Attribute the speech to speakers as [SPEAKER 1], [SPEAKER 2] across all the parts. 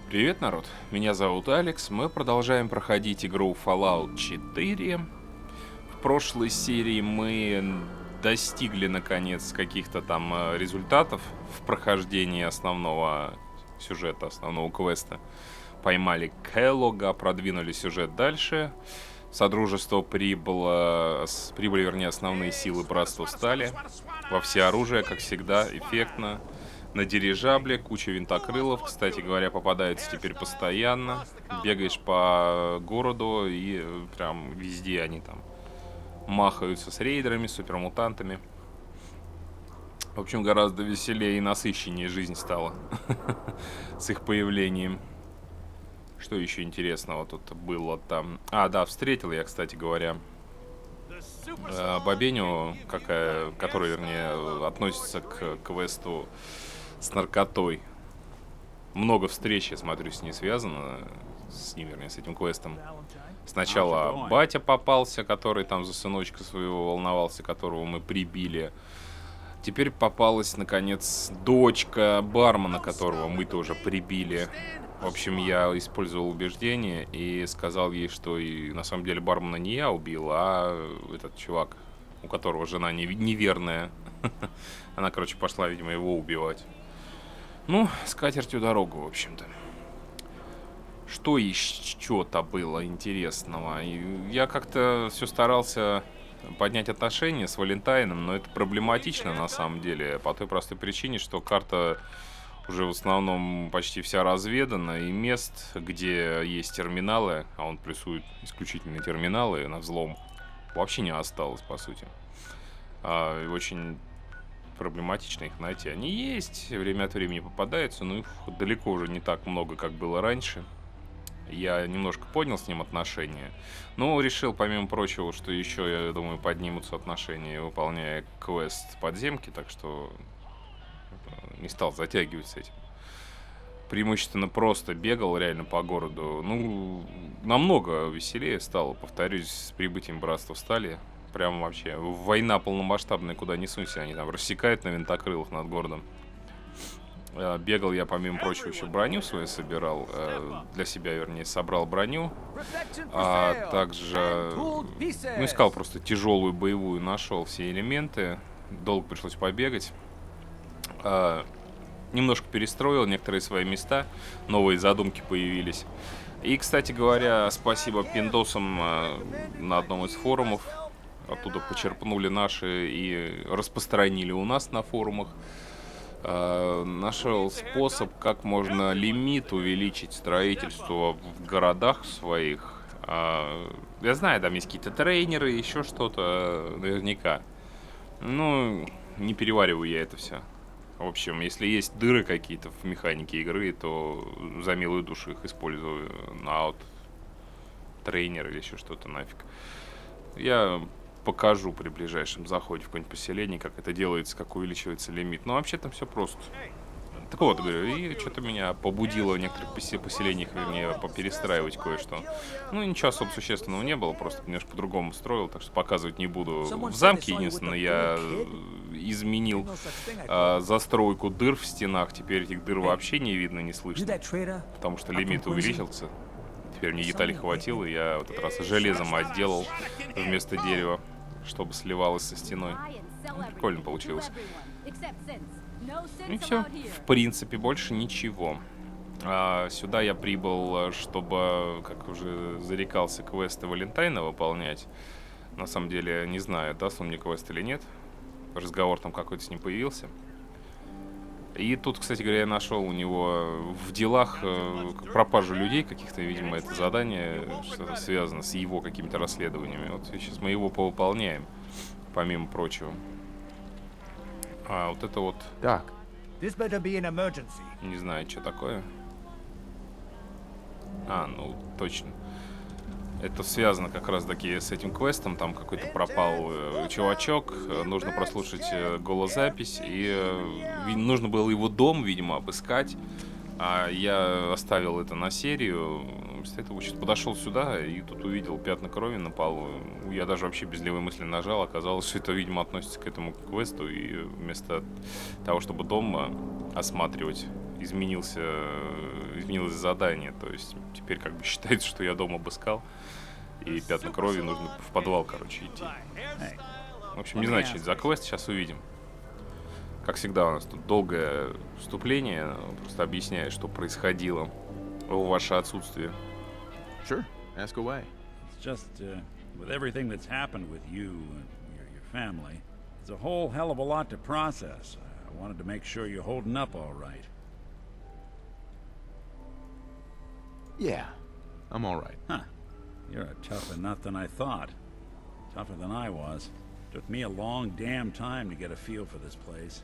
[SPEAKER 1] Привет, народ! Меня зовут Алекс. Мы продолжаем проходить игру Fallout 4. В прошлой серии мы достигли, наконец, каких-то там результатов в прохождении основного сюжета, основного квеста. Поймали Келлога, продвинули сюжет дальше. В Содружество прибыли, вернее, основные силы Братства Стали. Во всеоружие, как всегда, эффектно. На дирижабле, куча винтокрылов, кстати говоря, попадается теперь постоянно. Бегаешь по городу и прям везде они там махаются с рейдерами, супермутантами. В общем, гораздо веселее и насыщеннее жизнь стала с их появлением. Что еще интересного тут было там? А, да, встретил я, кстати говоря, бабеню, которая, вернее, относится к квесту с наркотой. Много встреч, я смотрю, с ней связано. С ним, вернее, с этим квестом. Сначала батя попался, который там за сыночка своего волновался, которого мы прибили. Теперь попалась, наконец, дочка бармена, которого мы тоже прибили. В общем, я использовал убеждение и сказал ей, что и на самом деле бармена не я убил, а этот чувак, у которого жена неверная. Она, короче, пошла, видимо, его убивать. Ну, с катертью дорогу, в общем-то. Что еще-то было интересного? Я как-то все старался поднять отношения с Валентайном, но это проблематично на самом деле, по той простой причине, что карта уже в основном почти вся разведана, и мест, где есть терминалы, а он плюсует исключительно терминалы на взлом, вообще не осталось, по сути. Очень проблематично их найти. Они есть, время от времени попадаются, но их далеко уже не так много, как было раньше. Я немножко поднял с ним отношения. Но решил, помимо прочего, что еще, я думаю, поднимутся отношения, выполняя квест подземки, так что не стал затягивать с этим. Преимущественно просто бегал реально по городу. Ну, намного веселее стало, повторюсь, с прибытием Братства Стали. Прям вообще война полномасштабная, куда не сунься, они там рассекают на винтокрылах над городом. Бегал я, помимо прочего, еще броню свою собирал. Для себя, вернее, собрал броню. А также искал просто тяжелую боевую, нашел все элементы. Долго пришлось побегать. Немножко перестроил некоторые свои места. Новые задумки появились. И, кстати говоря, спасибо пиндосам на одном из форумов. Оттуда почерпнули наши и распространили у нас на форумах. Нашел способ, как можно лимит увеличить строительство в городах своих. Я знаю, там есть какие-то трейнеры, еще что-то, наверняка. Ну, не перевариваю я это все. В общем, если есть дыры какие-то в механике игры, то за милую душу их использую на трейнер или еще что-то нафиг. Я покажу при ближайшем заходе в какое-нибудь поселение, как это делается, как увеличивается лимит. Но вообще там все просто. Так вот, говорю, и что-то меня побудило в некоторых поселениях, вернее, поперестраивать кое-что. Ну, ничего особо существенного не было, просто немножко по-другому строил, так что показывать не буду. В замке, единственное, я изменил застройку дыр в стенах, теперь этих дыр вообще не видно, не слышно, потому что лимит увеличился. Теперь мне деталей хватило, и я в этот раз железом отделал вместо дерева, чтобы сливалось со стеной. Ну, прикольно получилось. И все. В принципе, больше ничего. Сюда я прибыл, чтобы, как уже зарекался, квесты Валентайна выполнять. На самом деле, не знаю, даст он мне квест или нет. Разговор там какой-то с ним появился. И тут, кстати говоря, я нашел у него в делах пропажу людей каких-то, видимо, это задание что-то связано с его какими-то расследованиями. Вот сейчас мы его повыполняем, помимо прочего. А вот это вот...
[SPEAKER 2] Так.
[SPEAKER 1] Не знаю, что такое. Ну, точно. Это связано как раз-таки с этим квестом. Там какой-то пропал чувачок. Нужно прослушать голозапись. И нужно было его дом, видимо, обыскать. А я оставил это на серию. Вместо этого подошел сюда и тут увидел пятна крови на полу. Я даже вообще без левой мысли нажал. Оказалось, что это, видимо, относится к этому квесту. И вместо того, чтобы дом осматривать, изменилось задание. То есть теперь как бы считается, что я дом обыскал, и пятна крови нужно в подвал, короче, идти. В общем, не знаю, что это за квест, сейчас увидим. Как всегда, у нас тут долгое вступление, просто объясняет, что происходило в ваше отсутствие.
[SPEAKER 2] Sure, ask away.
[SPEAKER 3] It's just, with everything that's happened with you and your family, it's a whole hell of a lot to process. I wanted to make sure you're holding up all right.
[SPEAKER 2] Yeah, I'm all right.
[SPEAKER 3] Huh. You're a tougher nut than I thought. Tougher than I was. Took me a long damn time to get a feel for this place.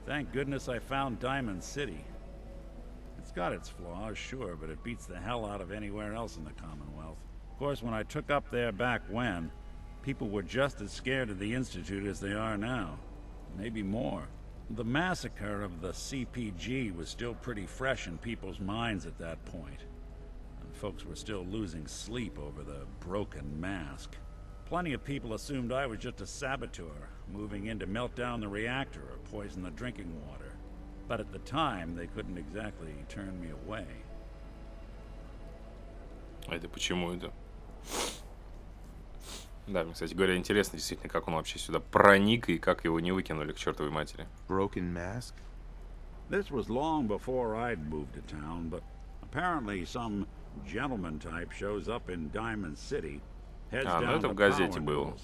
[SPEAKER 3] Thank goodness I found Diamond City. It's got its flaws, sure, but it beats the hell out of anywhere else in the Commonwealth. Of course, when I took up there back when, people were just as scared of the Institute as they are now. Maybe more. The massacre of the CPG was still pretty fresh in people's minds at that point. And folks were still losing sleep over the broken mask. Plenty of people assumed I was just a saboteur, moving in to melt down the reactor or poison the drinking water. But at the time, they couldn't exactly turn me away.
[SPEAKER 1] А это почему это? Да, мне, кстати говоря, интересно действительно, как он вообще сюда проник и как его не выкинули к чертовой матери.
[SPEAKER 2] Broken mask?
[SPEAKER 3] This was long before I'd moved to town, but apparently some gentleman type shows up in Diamond City.
[SPEAKER 1] А, ну это в газете было.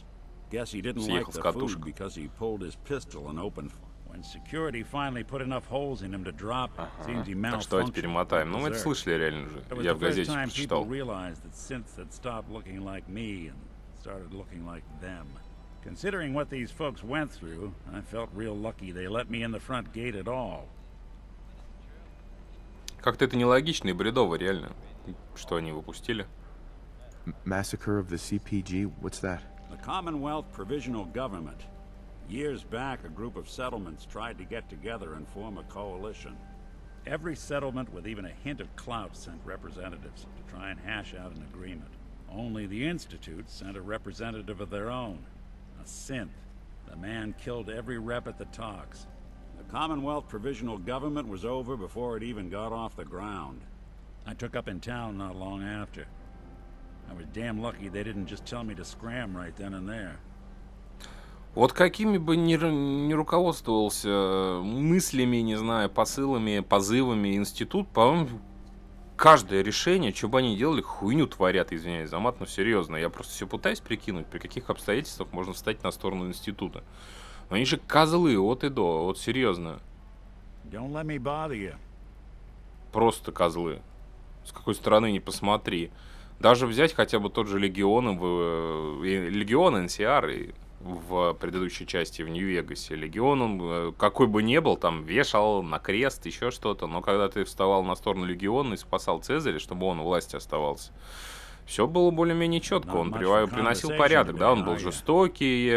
[SPEAKER 3] Guess he didn't like the food because he pulled his pistol and opened. When security finally put enough holes in him to drop, seems he malfunctioned.
[SPEAKER 1] Так что давайте перемотаем. Ну мы это слышали реально же. Я в газете прочитал.
[SPEAKER 3] Realized that synths had stopped looking like me and started looking like them. Considering what these folks went through, I felt real lucky they let me in the front gate at all.
[SPEAKER 1] Как-то это нелогично и бредово, реально. Что они выпустили?
[SPEAKER 2] Massacre of the CPG? What's that?
[SPEAKER 3] The Commonwealth Provisional Government. Years back, a group of settlements tried to get together and form a coalition. Every settlement with even a hint of clout sent representatives to try and hash out an agreement. Only the Institute sent a representative of their own, a synth. The man killed every rep at the talks. The Commonwealth Provisional Government was over before it even got off the ground. I took up in town not long after. I was damn lucky they didn't just tell me to scram right then and there.
[SPEAKER 1] Вот какими бы ни руководствовался мыслями, не знаю, посылами, позывами институт, по-моему, каждое решение, что бы они делали, хуйню творят, извиняюсь за мат, но серьезно. Я просто все пытаюсь прикинуть, при каких обстоятельствах можно встать на сторону института. Но они же козлы от и до, вот серьезно.
[SPEAKER 3] Don't let me bother you.
[SPEAKER 1] Просто козлы. С какой стороны ни посмотри. Даже взять хотя бы тот же Легион, Легион НСР и в предыдущей части в Нью-Вегасе. Легион, он какой бы ни был, там вешал на крест, еще что-то, но когда ты вставал на сторону Легиона и спасал Цезаря, чтобы он у власти оставался, все было более-менее четко, он приносил порядок, да, он был жестокий,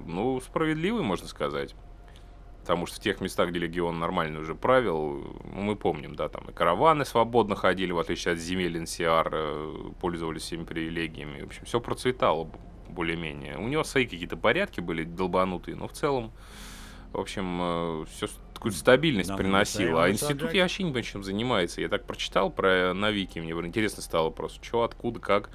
[SPEAKER 1] ну, справедливый, можно сказать. Потому что в тех местах, где Легион нормально уже правил, ну, мы помним, да, там и караваны свободно ходили, в отличие от земель НСР, пользовались всеми привилегиями. В общем, все процветало более-менее. У него свои какие-то порядки были долбанутые, но в целом, в общем, все такую стабильность приносило. А институт я вообще не понимаю, чем занимается. Я так прочитал на Вики, мне интересно стало просто, что, откуда, как.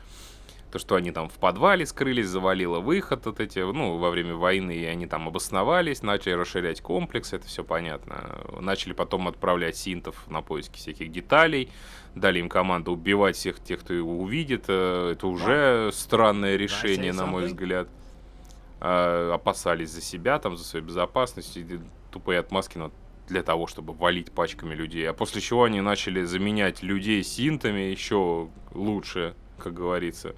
[SPEAKER 1] То, что они там в подвале скрылись, завалило выход от эти, ну, во время войны, и они там обосновались, начали расширять комплекс, это все понятно. Начали потом отправлять синтов на поиски всяких деталей, дали им команду убивать всех тех, кто его увидит. Это уже странное решение, на мой взгляд. Опасались за себя, там, за свою безопасность, и тупые отмазки для того, чтобы валить пачками людей. А после чего они начали заменять людей синтами еще лучше, как говорится.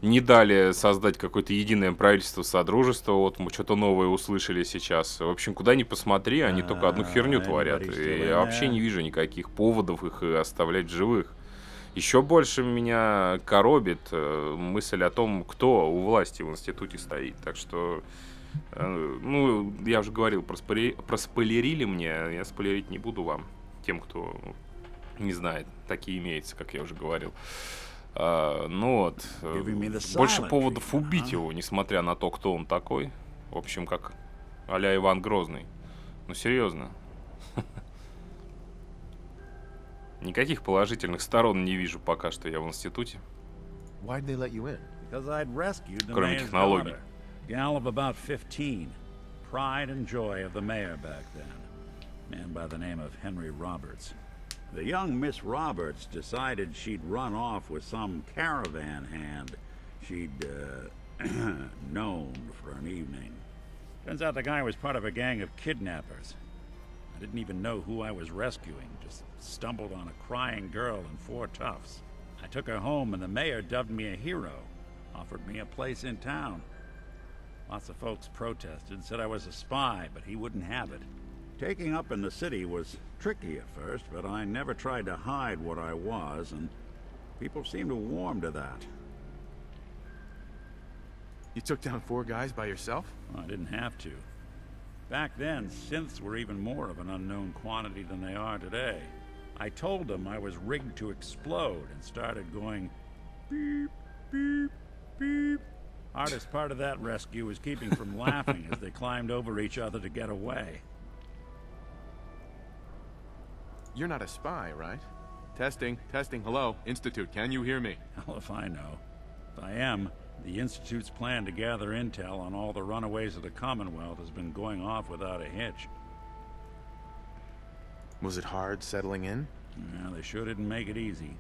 [SPEAKER 1] Не дали создать какое-то единое правительство, содружество. Вот мы что-то новое услышали сейчас. В общем, куда ни посмотри, они только одну херню творят. И я вообще не вижу никаких поводов их оставлять в живых. Еще больше меня коробит мысль о том, кто у власти в институте стоит. Так что, ну, я уже говорил, проспойлерили мне. Я спойлерить не буду вам, тем, кто не знает. Такие имеются, как я уже говорил. Ну вот, больше поводов убить его, несмотря на то, кто он такой. В общем, как а-ля Иван Грозный. Ну, серьезно. Никаких положительных сторон не вижу пока что я в институте.
[SPEAKER 2] Why'd they let you in?
[SPEAKER 3] Because I'd rescued the
[SPEAKER 1] Кроме
[SPEAKER 3] mayor's
[SPEAKER 1] технологий.
[SPEAKER 3] daughter, gal of about 15, pride and joy of the mayor back then, man by the name of Henry Roberts. The young Miss Roberts decided she'd run off with some caravan hand she'd known for an evening. Turns out the guy was part of a gang of kidnappers. I didn't even know who I was rescuing, just stumbled on a crying girl and 4 toughs. I took her home and the mayor dubbed me a hero, offered me a place in town. Lots of folks protested, said I was a spy, but he wouldn't have it. Taking up in the city was tricky at first, but I never tried to hide what I was, and people seemed to warm to that.
[SPEAKER 2] You took down 4 guys by yourself?
[SPEAKER 3] Well, I didn't have to. Back then, synths were even more of an unknown quantity than they are today. I told them I was rigged to explode and started going beep, beep, beep. Hardest part of that rescue was keeping from laughing as they climbed over each other to get away.
[SPEAKER 2] You're not a spy, right? Testing, testing, hello. Institute, can you hear me?
[SPEAKER 3] Hell if I know. If I am, the Institute's plan to gather intel on all the runaways of the Commonwealth has been going off without a hitch.
[SPEAKER 2] Was it hard settling in?
[SPEAKER 3] Yeah, they sure didn't make it easy.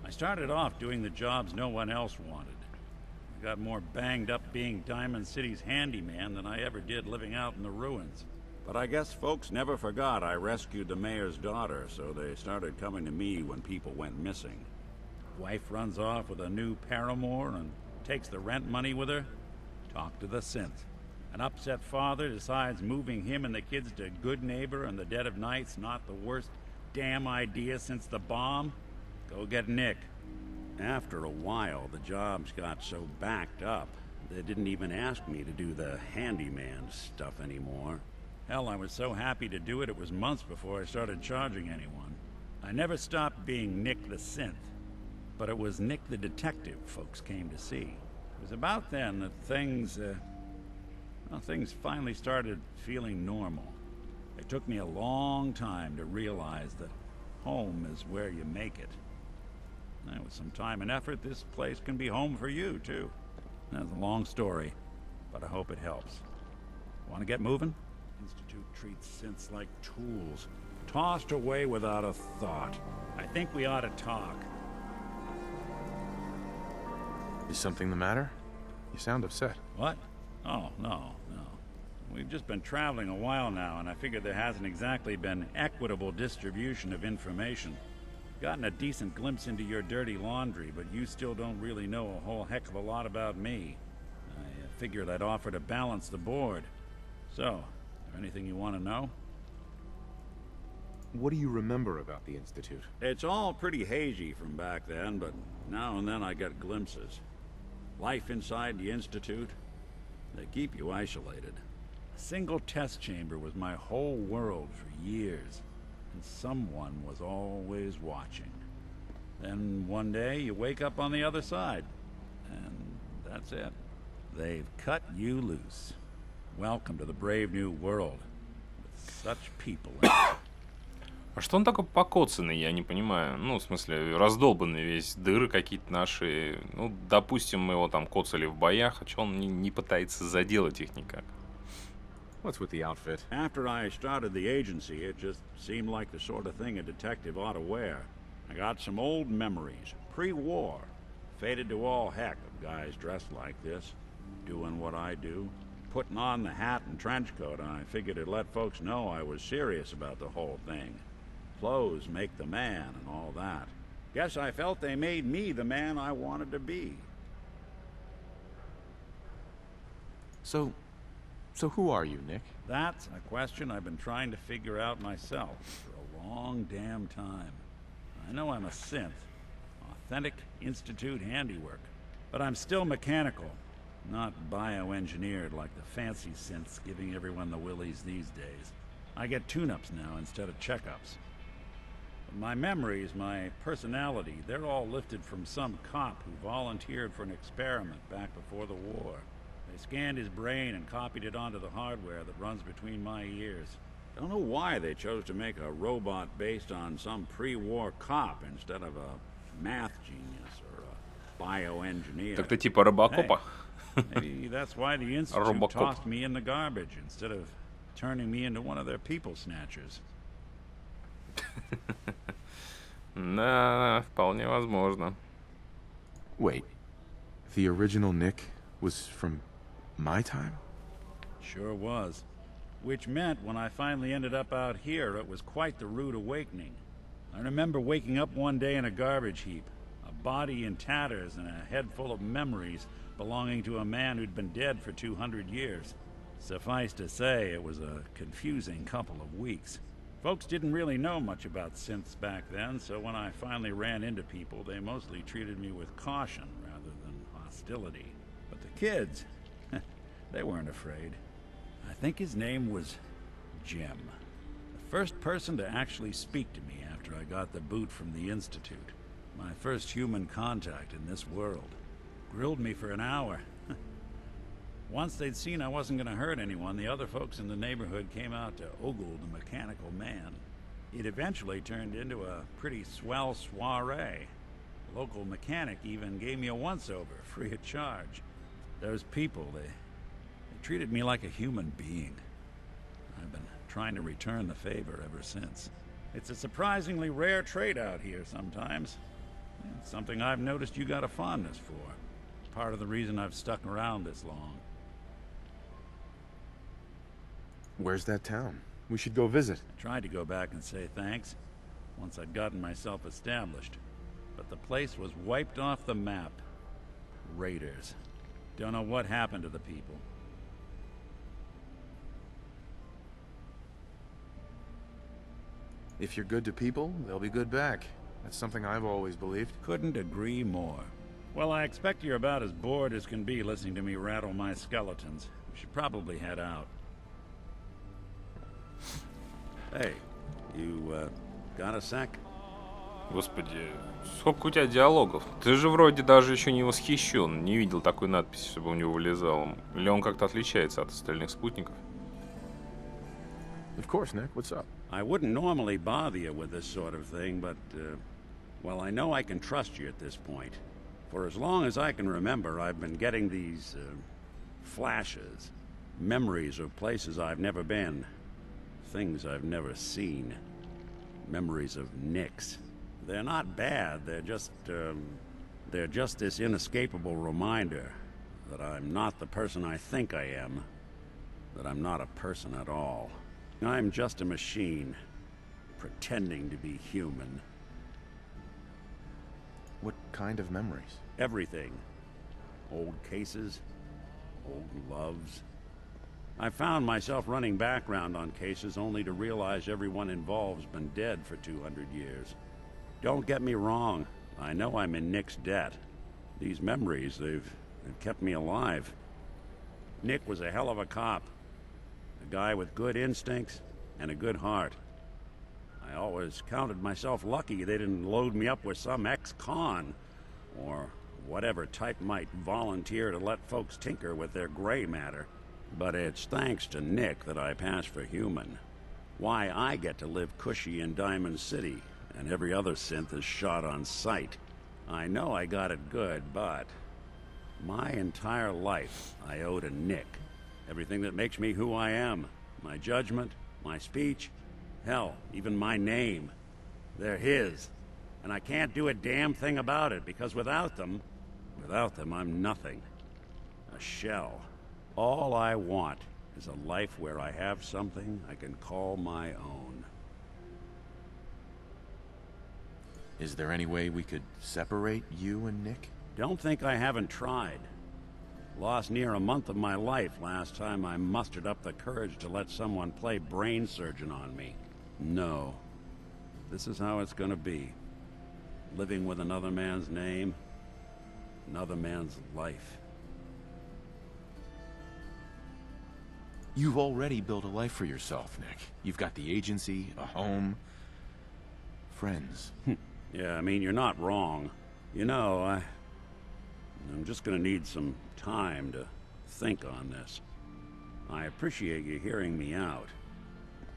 [SPEAKER 3] I started off doing the jobs no one else wanted. I got more banged up being Diamond City's handyman than I ever did living out in the ruins. But I guess folks never forgot I rescued the mayor's daughter, so they started coming to me when people went missing. Wife runs off with a new paramour and takes the rent money with her. Talk to the synth. An upset father decides moving him and the kids to Good Neighbor in the dead of night's not the worst damn idea since the bomb. Go get Nick. After a while, the jobs got so backed up, they didn't even ask me to do the handyman stuff anymore. Hell, I was so happy to do it, it was months before I started charging anyone. I never stopped being Nick the Synth, but it was Nick the Detective folks came to see. It was about then that things finally started feeling normal. It took me a long time to realize that home is where you make it. And with some time and effort, this place can be home for you, too. That's a long story, but I hope it helps. Want to get moving? Institute treats synths like tools, tossed away without a thought. I think we ought to talk.
[SPEAKER 2] Is something the matter? You sound upset.
[SPEAKER 3] What? Oh, no. We've just been traveling a while now, and I figured there hasn't exactly been equitable distribution of information. Gotten a decent glimpse into your dirty laundry, but you still don't really know a whole heck of a lot about me. I figured I'd offer to balance the board. So, anything you want to know?
[SPEAKER 2] What do you remember about the Institute?
[SPEAKER 3] It's all pretty hazy from back then, but now and then I get glimpses. Life inside the Institute, they keep you isolated. A single test chamber was my whole world for years, and someone was always watching. Then one day you wake up on the other side, and that's it. They've cut you loose. Welcome to the brave new world, with such people in it.
[SPEAKER 1] А что он такой покоцанный, я не понимаю. Ну, в смысле, раздолбанный весь, дыры какие-то наши. Ну, допустим, мы его там коцали в боях, а что он не пытается заделать их никак?
[SPEAKER 2] What's with the outfit?
[SPEAKER 3] After I started the agency, it just seemed like the sort of thing a detective ought to wear. I got some old memories, pre-war. Faded to all heck of guys dressed like this, doing what I do. Putting on the hat and trench coat, I figured it'd let folks know I was serious about the whole thing. Clothes make the man and all that. Guess I felt they made me the man I wanted to be.
[SPEAKER 2] So who are you, Nick?
[SPEAKER 3] That's a question I've been trying to figure out myself for a long damn time. I know I'm a synth, authentic Institute handiwork, but I'm still mechanical, not bioengineered like the fancy synths giving everyone the willies these days. I get tune-ups now instead of checkups. But my memories, my personality, they're all lifted from some cop who volunteered for an experiment back before the war. They scanned his brain and copied it onto the hardware that runs between my ears. Don't know why they chose to make a robot based on some pre-war cop instead of a math genius or a bioengineer.
[SPEAKER 1] Так ты типа Робокопа?
[SPEAKER 3] Maybe that's why the Institute
[SPEAKER 1] Robocop.
[SPEAKER 3] tossed me in the garbage instead of turning me into one of their people snatchers.
[SPEAKER 1] Да, вполне возможно.
[SPEAKER 2] Wait, the original Nick was from my time?
[SPEAKER 3] Sure was. Which meant when I finally ended up out here, it was quite the rude awakening. I remember waking up one day in a garbage heap, a body in tatters and a head full of memories belonging to a man who'd been dead for 200 years. Suffice to say, it was a confusing couple of weeks. Folks didn't really know much about synths back then, so when I finally ran into people, they mostly treated me with caution rather than hostility. But the kids, they weren't afraid. I think his name was Jim. The first person to actually speak to me after I got the boot from the Institute. My first human contact in this world. Grilled me for an hour. Once they'd seen I wasn't going to hurt anyone, the other folks in the neighborhood came out to ogle the mechanical man. It eventually turned into a pretty swell soiree. The local mechanic even gave me a once-over, free of charge. Those people, they treated me like a human being. I've been trying to return the favor ever since. It's a surprisingly rare trait out here sometimes. It's something I've noticed you got a fondness for. Part of the reason I've stuck around this long.
[SPEAKER 2] Where's that town? We should go visit.
[SPEAKER 3] I tried to go back and say thanks once I'd gotten myself established, but the place was wiped off the map. Raiders. Don't know what happened to the people.
[SPEAKER 2] If you're good to people, they'll be good back. That's something I've always believed.
[SPEAKER 3] Couldn't agree more. Well, I expect you're about as bored as can be listening to me rattle my skeletons. We should probably head out. Hey, you, got a sec?
[SPEAKER 1] Господи, сколько у тебя диалогов? Ты же вроде даже еще не восхищен, не видел такой надписи, чтобы у него вылезало. Или он как-то отличается от остальных спутников?
[SPEAKER 2] Of course, Nick. What's up?
[SPEAKER 3] I wouldn't normally bother you with this sort of thing, but, well, I know I can trust you at this point. For as long as I can remember, I've been getting these, flashes. Memories of places I've never been. Things I've never seen. Memories of Nicks. They're not bad, they're just this inescapable reminder that I'm not the person I think I am. That I'm not a person at all. I'm just a machine, pretending to be human.
[SPEAKER 2] What kind of memories?
[SPEAKER 3] Everything. Old cases, old loves. I found myself running background on cases only to realize everyone involved's been dead for 200 years. Don't get me wrong, I know I'm in Nick's debt. These memories, they've kept me alive. Nick was a hell of a cop. A guy with good instincts and a good heart. I always counted myself lucky they didn't load me up with some ex-con, or whatever type might volunteer to let folks tinker with their gray matter. But it's thanks to Nick that I pass for human. Why I get to live cushy in Diamond City, and every other synth is shot on sight. I know I got it good, but my entire life I owe to Nick. Everything that makes me who I am. My judgment, my speech, hell, even my name. They're his. And I can't do a damn thing about it, because without them, I'm nothing. A shell. All I want is a life where I have something I can call my own.
[SPEAKER 2] Is there any way we could separate you and Nick?
[SPEAKER 3] Don't think I haven't tried. Lost near a month of my life last time I mustered up the courage to let someone play brain surgeon on me. No. This is how it's gonna be. Living with another man's name, another man's life.
[SPEAKER 2] You've already built a life for yourself, Nick. You've got the agency, a home, friends.
[SPEAKER 3] Yeah, I mean, you're not wrong. You know, I'm just gonna need some time to think on this. I appreciate you hearing me out.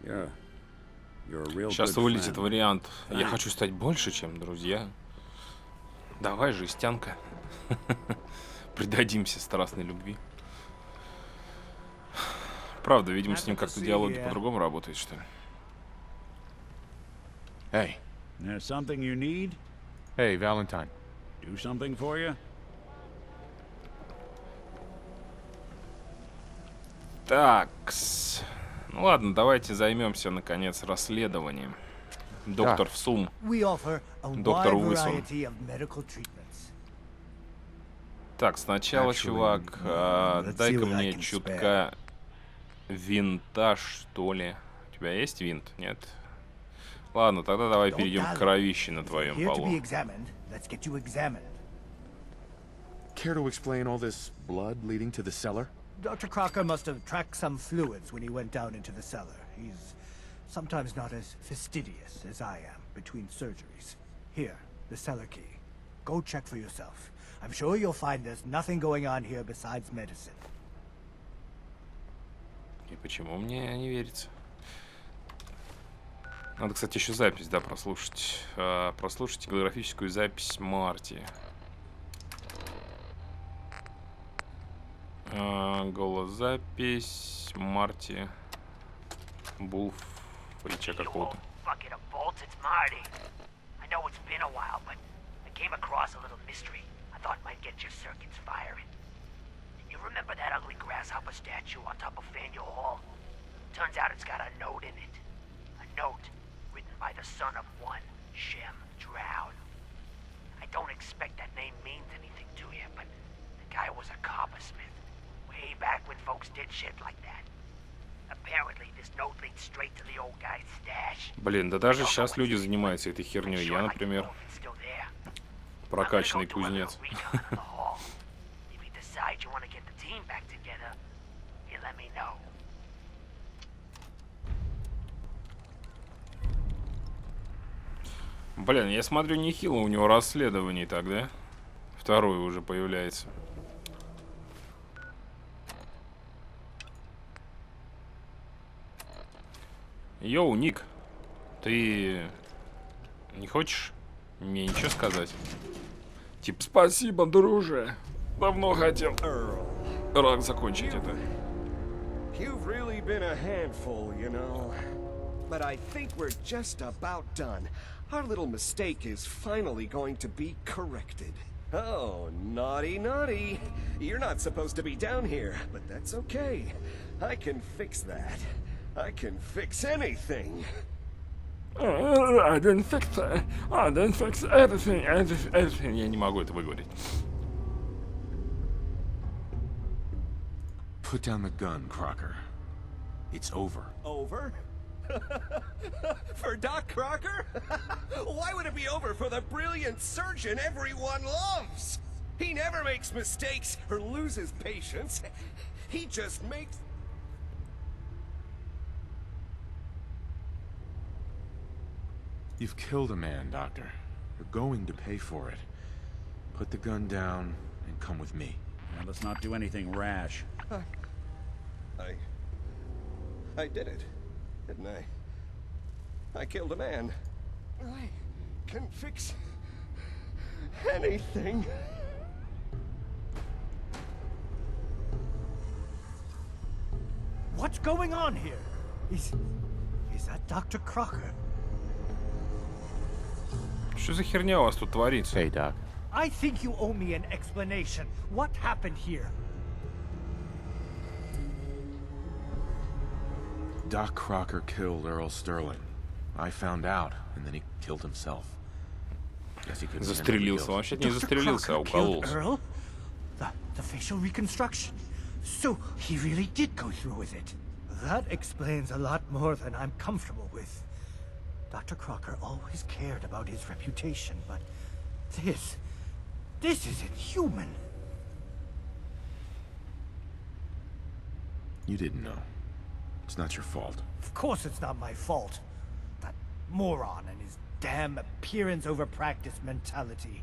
[SPEAKER 3] Yeah. You're a real
[SPEAKER 1] Сейчас
[SPEAKER 3] good
[SPEAKER 1] вылетит
[SPEAKER 3] friend.
[SPEAKER 1] вариант. Я хочу стать больше, чем друзья. Давай, жестянка. Предадимся страстной любви. Правда, видимо, с ним как-то диалоги по-другому работают, что ли.
[SPEAKER 2] Hey.
[SPEAKER 3] There's something you need?
[SPEAKER 2] Hey, Valentine.
[SPEAKER 3] Do something for you?
[SPEAKER 1] Такс. Ну ладно, давайте займемся, наконец, расследованием. Доктор Всум. Доктор Уилсон. Так, сначала, чувак, дай-ка мне чутка винта, что ли. У тебя есть винт? Нет? Ладно, тогда давай перейдем к кровище на твоем полу.
[SPEAKER 2] Care to explain all this blood leading to the cellar?
[SPEAKER 4] Dr. Crocker must have tracked some fluids when he went down into the cellar. He's sometimes not as fastidious as I am between surgeries. Here, the cellar key. Go check for yourself. I'm sure you'll find there's nothing going on here besides medicine.
[SPEAKER 1] И почему мне не верится? Надо, кстати, еще запись, да, прослушать. Прослушать голографическую запись Марти. Голозапись Марти Булф Рича какого-то.
[SPEAKER 5] Remember that ugly grasshopper statue on top of Faneuil Hall? Turns out it's got a note in it. A note written by the son of one, Shem Drown. I don't expect that name means anything to you, but the guy was a coppersmith. Way back when folks did shit like that. Apparently, this note leads straight to the old guy's stash.
[SPEAKER 1] Блин, да даже сейчас люди занимаются этой херней. Я, например, прокачанный кузнец. Блин, я смотрю, нехило у него расследований тогда. Второе уже появляется. Йоу, Ник, ты не хочешь мне ничего сказать? Типа, спасибо, друже. Давно хотел рак закончить это.
[SPEAKER 6] You've really been a handful, you know. But I think we're just about done. Our little mistake is finally going to be corrected. Oh, naughty, naughty. You're not supposed to be down here, but that's okay. I can fix that. I can fix anything.
[SPEAKER 1] I didn't fix everything. Я не могу это выговорить.
[SPEAKER 2] Put down the gun, Crocker. It's over.
[SPEAKER 6] Over? For Doc Crocker? Why would it be over for the brilliant surgeon everyone loves? He never makes mistakes or loses patience. He just makes...
[SPEAKER 2] You've killed a man, Doctor. You're going to pay for it. Put the gun down and come with me.
[SPEAKER 3] Now, let's not do anything rash.
[SPEAKER 6] I did it, didn't I? I killed a man. I can fix anything.
[SPEAKER 4] What's going on here? Is that Dr. Crocker?
[SPEAKER 1] Что за херня у вас тут творится?
[SPEAKER 2] Hey, Doc.
[SPEAKER 4] I think you owe me an explanation. What happened here?
[SPEAKER 2] Doc Crocker killed Earl Sterling. I found out, and then he killed himself. Guess he couldn't handle the
[SPEAKER 1] Застрелился.
[SPEAKER 2] guilt.
[SPEAKER 1] Вообще не застрелился, а укололся.
[SPEAKER 4] Earl? The facial reconstruction. So he really did go through with it. That explains a lot more than I'm comfortable with. Dr. Crocker always cared about his reputation, but this isn't human.
[SPEAKER 2] You didn't know. It's not your fault.
[SPEAKER 4] Of course it's not my fault. That moron and his damn appearance over practice mentality.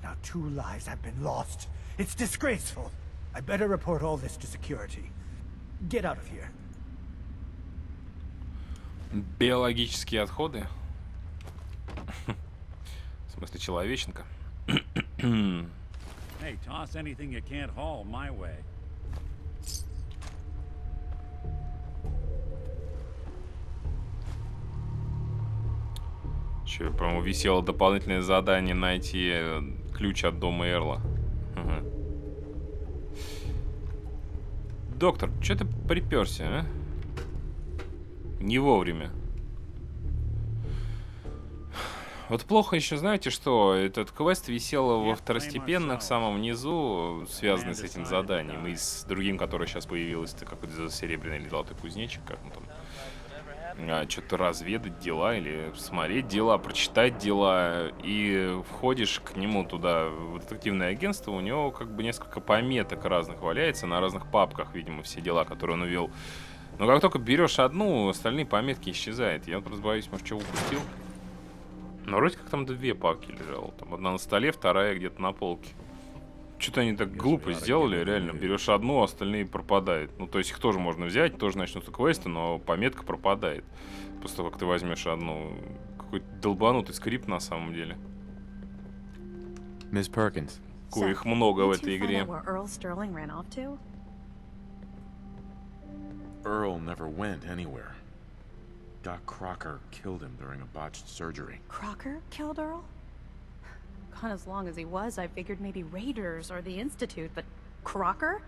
[SPEAKER 4] Now 2 lives have been lost. It's disgraceful. I better report all this to security. Get out of here.
[SPEAKER 1] Биологические отходы. В смысле, человеченка.
[SPEAKER 3] Hey, toss anything you can't haul my way.
[SPEAKER 1] Че, по-моему, висело дополнительное задание найти ключ от дома Эрла. Ага. Доктор, что ты приперся, а? Не вовремя. Вот плохо еще, знаете что, этот квест висел во второстепенных, в самом низу, связанный с этим заданием, и с другим, которое сейчас появилось, какой-то серебряный или золотой кузнечик, как он там. Что-то разведать дела или смотреть дела, прочитать дела, и входишь к нему туда, в детективное агентство, у него как бы несколько пометок разных валяется на разных папках, видимо, все дела, которые он увел. Но как только берешь одну, остальные пометки исчезают. Я просто боюсь, может, чего упустил. Но вроде как там две папки лежало. Там одна на столе, вторая где-то на полке. Что-то они так глупо сделали, реально. Берешь одну, а остальные пропадают. Ну, то есть их тоже можно взять, тоже начнутся квесты, но пометка пропадает. После того, как ты возьмешь одну. Какой-то долбанутый скрипт на самом деле.
[SPEAKER 2] Miss Perkins.
[SPEAKER 1] Коих много в этой игре.
[SPEAKER 2] Earl never went anywhere. Doc Crocker killed him during a botched surgery.
[SPEAKER 7] Crocker killed Earl? Gone as long as he was, I figured maybe Raiders or the Institute, but Crocker?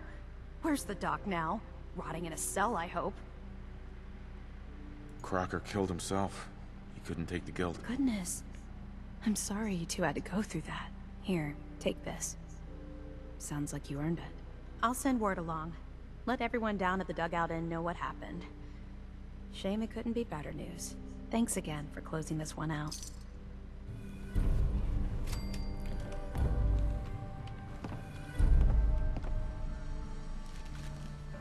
[SPEAKER 7] Where's the doc now? Rotting in a cell, I hope.
[SPEAKER 2] Crocker killed himself. He couldn't take the guilt.
[SPEAKER 7] Goodness. I'm sorry you two had to go through that. Here, take this. Sounds like you earned it. I'll send word along. Let everyone down at the dugout inn know what happened. Shame it couldn't be better news. Thanks again for closing this one out.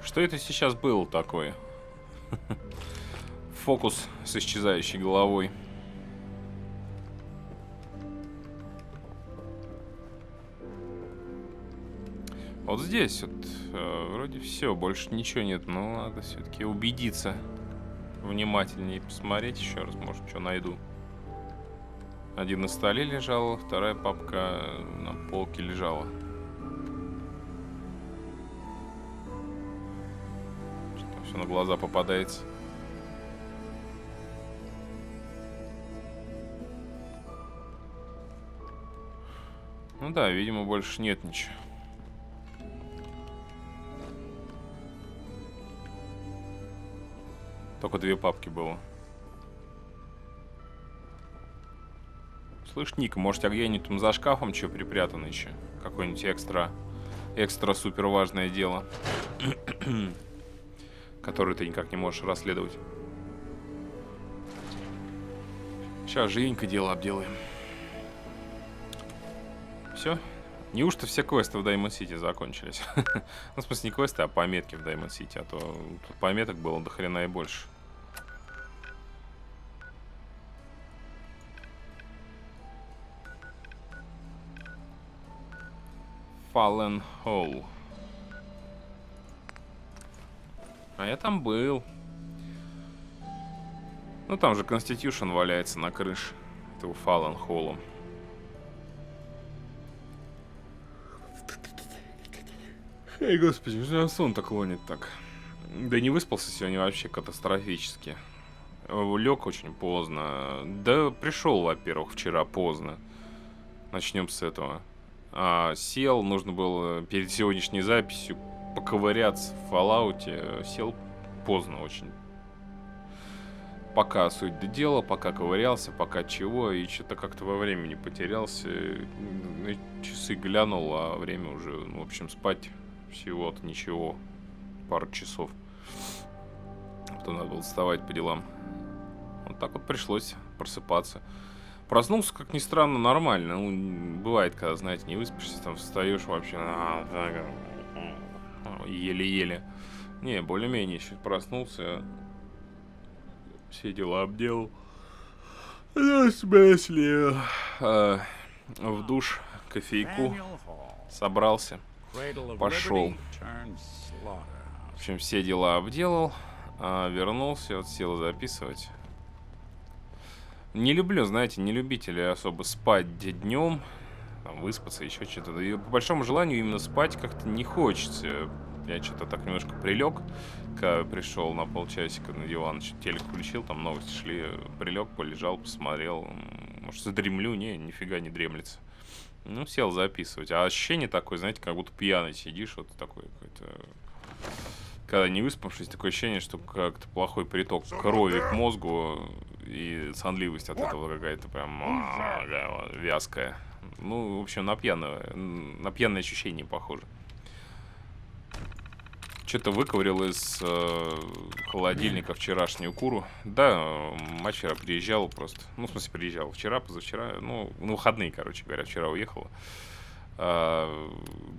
[SPEAKER 1] Что это сейчас было такое? Фокус с исчезающей головой. Вот здесь вот вроде все, больше ничего нет, но надо все-таки убедиться, внимательнее посмотреть еще раз, может, что найду. Один на столе лежал, вторая папка на полке лежала. Что-то все на глаза попадается. Ну да, видимо, больше нет ничего. Только две папки было. Слышь, Ник, может, где-нибудь там за шкафом что припрятано еще? Какое-нибудь экстра супер важное дело, которое ты никак не можешь расследовать. Сейчас живенько дело обделаем. Все? Неужто все квесты в Diamond City закончились? Ну, в смысле, не квесты, а пометки в Diamond City. А то тут пометок было до хрена и больше. Fallen Hole. А я там был. Ну, там же Constitution валяется на крыше этого Fallen Hole. Эй, господи, что сон-то клонит так? Да не выспался сегодня вообще катастрофически. Лег очень поздно. Да пришел, во-первых, вчера поздно. Начнем с этого. Сел, нужно было перед сегодняшней записью поковыряться в Fallout. Сел поздно очень. Пока суть до дела, пока ковырялся, пока чего. И что-то как-то во времени потерялся. Часы глянул, а время уже, ну, в общем, спать всего-то ничего. Пару часов. Потом надо было вставать по делам. Вот так вот пришлось просыпаться. Проснулся, как ни странно, нормально. Ну, бывает, когда, знаете, не выспишься, там встаешь вообще еле-еле. Не, более-менее еще проснулся. Все дела обделал. В смысле, в душ, кофейку собрался, пошел. В общем, все дела обделал, вернулся, вот сел записывать. Не люблю, знаете, не любители особо спать днем, там, выспаться, еще что-то. И по большому желанию именно спать как-то не хочется. Я что-то так немножко прилег, когда пришел на полчасика на диван, телек включил, там новости шли, прилег, полежал, посмотрел. Может, задремлю? Не, нифига не дремлется. Ну, сел записывать. А ощущение такое, знаете, как будто пьяный сидишь, вот такое какое-то... Когда не выспавшись, такое ощущение, что как-то плохой приток крови к мозгу, и сонливость от этого какая-то прям вязкая. Ну, в общем, на пьяное ощущение похоже. Что-то выковырял из холодильника вчерашнюю куру. Да, мать вчера приезжала просто. Ну, в смысле, приезжала вчера, позавчера. Ну, на выходные, короче говоря, вчера уехала.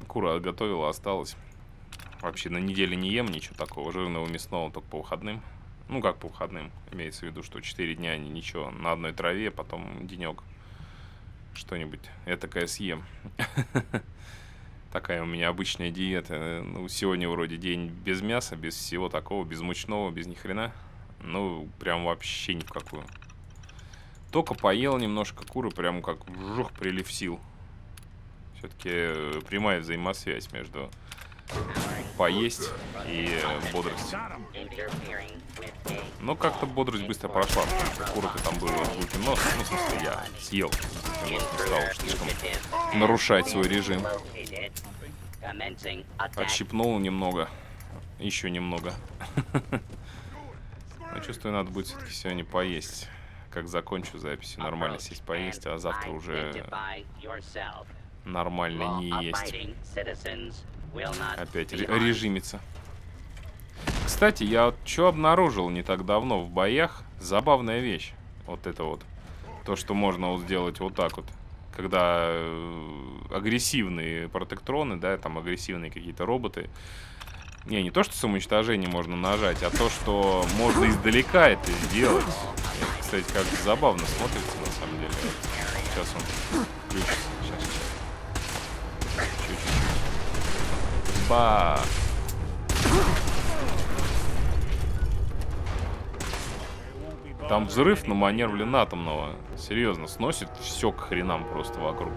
[SPEAKER 1] Кура готовила, осталась. Вообще на неделе не ем ничего такого жирного, мясного, только по выходным. Ну, как по выходным. Имеется в виду, что 4 дня ничего. На одной траве, потом денек. Что-нибудь этакое съем. Такая у меня обычная диета. Ну, сегодня вроде день без мяса, без всего такого, без мучного, без ни хрена. Ну, прям вообще ни в какую. Только поел немножко куры, прям как вжух, прилив сил. Все-таки прямая взаимосвязь между поесть и бодростью. Но как-то бодрость быстро прошла, потому что куры-то там было глубокий нос. Ну, в смысле, я съел. Не стал слишком нарушать свой режим. Отщипнул немного. Еще немного. Но чувствую, надо будет все-таки сегодня поесть. Как закончу запись, нормально сесть поесть, а завтра уже нормально не есть. Опять режимится. Кстати, я вот что обнаружил не так давно в боях. Забавная вещь. Вот это вот. То, что можно вот сделать вот так вот. Когда агрессивные протектроны, да, там агрессивные какие-то роботы. Не то, что самоуничтожение можно нажать, а то, что можно издалека это сделать. Это, кстати, как забавно смотрится, на самом деле. Сейчас он включится. Сейчас. Чуть-чуть. Ба! Там взрыв на манер, блин, атомного. Серьезно, сносит все к хренам просто вокруг.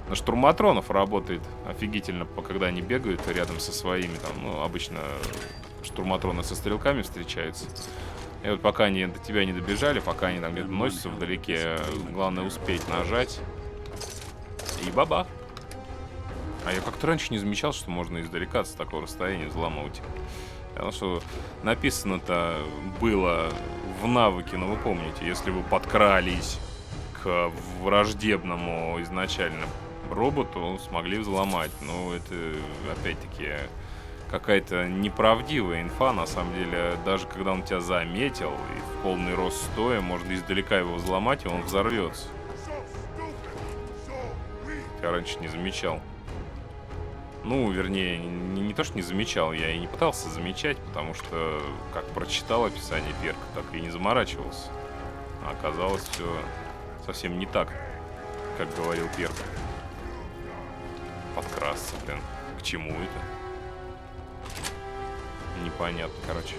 [SPEAKER 1] На штурматронов работает офигительно, когда они бегают рядом со своими. Там, ну, обычно штурматроны со стрелками встречаются. И вот пока они до тебя не добежали, пока они там где-то носятся вдалеке, главное успеть нажать. И бабах. А я как-то раньше не замечал, что можно издалека с такого расстояния взламывать. Потому что написано-то было в навыке, но вы помните, если вы подкрались к враждебному изначально роботу, смогли взломать. Ну, это, опять-таки, какая-то неправдивая инфа, на самом деле. Даже когда он тебя заметил, и в полный рост стоя, можно издалека его взломать, и он взорвется. Я раньше не замечал. Ну, вернее, не то, что не замечал, я и не пытался замечать, потому что, как прочитал описание перка, так и не заморачивался. А оказалось все совсем не так, как говорил перк. Подкрасться, блин. К чему это? Непонятно, короче.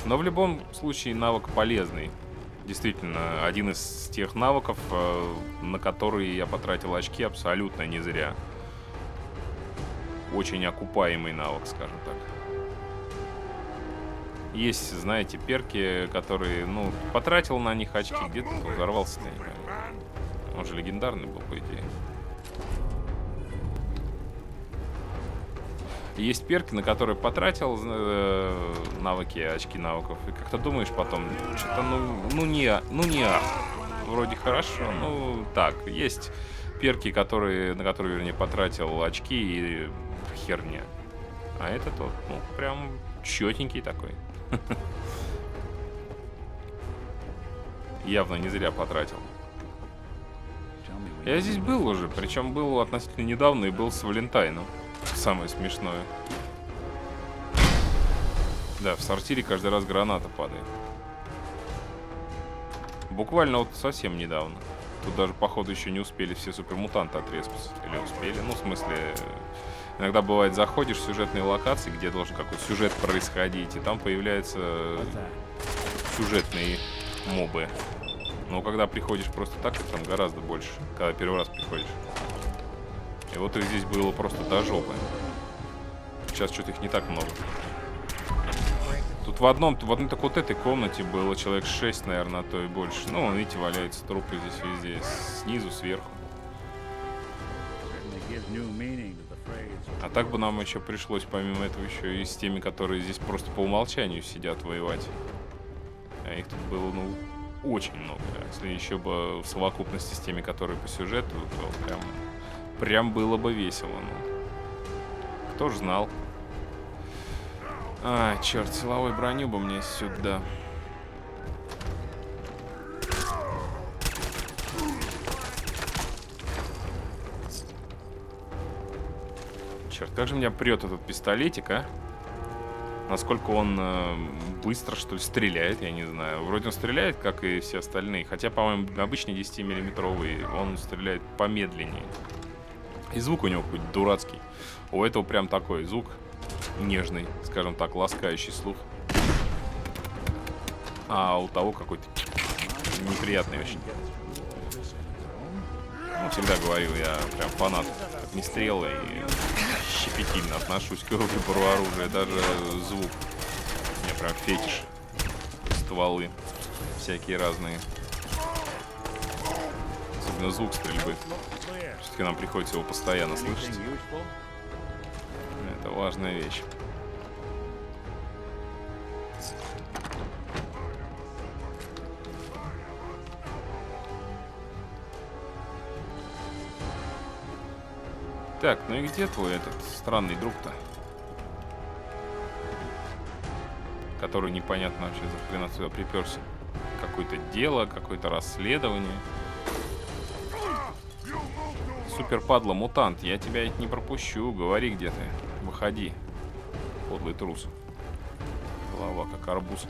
[SPEAKER 1] Но в любом случае навык полезный. Действительно, один из тех навыков, на которые я потратил очки абсолютно не зря. Очень окупаемый навык, скажем так. Есть, знаете, перки, которые, ну, потратил на них очки, где-то взорвался-то, не знаю. Он же легендарный был, по идее. Есть перки, на которые потратил навыки, очки навыков, и как-то думаешь потом, что-то, ну не ах. Вроде хорошо, ну так. Есть перки, на которые, вернее, потратил очки и херня. А этот вот, ну, прям чётенький такой. Явно не зря потратил. Я здесь был уже, причем был относительно недавно и был с Валентайном. Самое смешное. Да, в сортире каждый раз граната падает. Буквально вот совсем недавно. Тут даже, походу, еще не успели все супермутанты отреспаться. Или успели, ну, в смысле... Иногда бывает, заходишь в сюжетные локации, где должен какой-то сюжет происходить, и там появляется сюжетные мобы. Но когда приходишь просто так, их там гораздо больше, когда первый раз приходишь. И вот их здесь было просто до жопы. Сейчас что-то их не так много. Тут в одной так вот этой комнате было человек 6, наверное, а то и больше. Ну, видите, валяются трупы здесь везде, снизу, сверху. А так бы нам еще пришлось, помимо этого, еще и с теми, которые здесь просто по умолчанию сидят, воевать. А их тут было, ну, очень много. Если еще бы в совокупности с теми, которые по сюжету, то прям было бы весело. Ну. Кто ж знал. А, черт, силовой броню бы мне сюда. Черт, как же меня прет этот пистолетик, а? Насколько он быстро, что ли, стреляет, я не знаю. Вроде он стреляет, как и все остальные. Хотя, по-моему, обычный 10-миллиметровый, он стреляет помедленнее. И звук у него какой-то дурацкий. У этого прям такой звук нежный, скажем так, ласкающий слух. А у того какой-то неприятный очень. Ну, всегда говорил, я прям фанат огнестрела и щепетильно отношусь к выбору оружия. Даже звук. У меня прям фетиш. Стволы всякие разные. Особенно звук стрельбы. Все-таки нам приходится его постоянно слышать. Это важная вещь. Так, ну и где твой этот странный друг-то? Который непонятно вообще за хрена сюда приперся. Какое-то дело, какое-то расследование. Супер падла, мутант, я тебя ведь не пропущу. Говори, где ты. Выходи. Подлый трус. Голова как арбуз.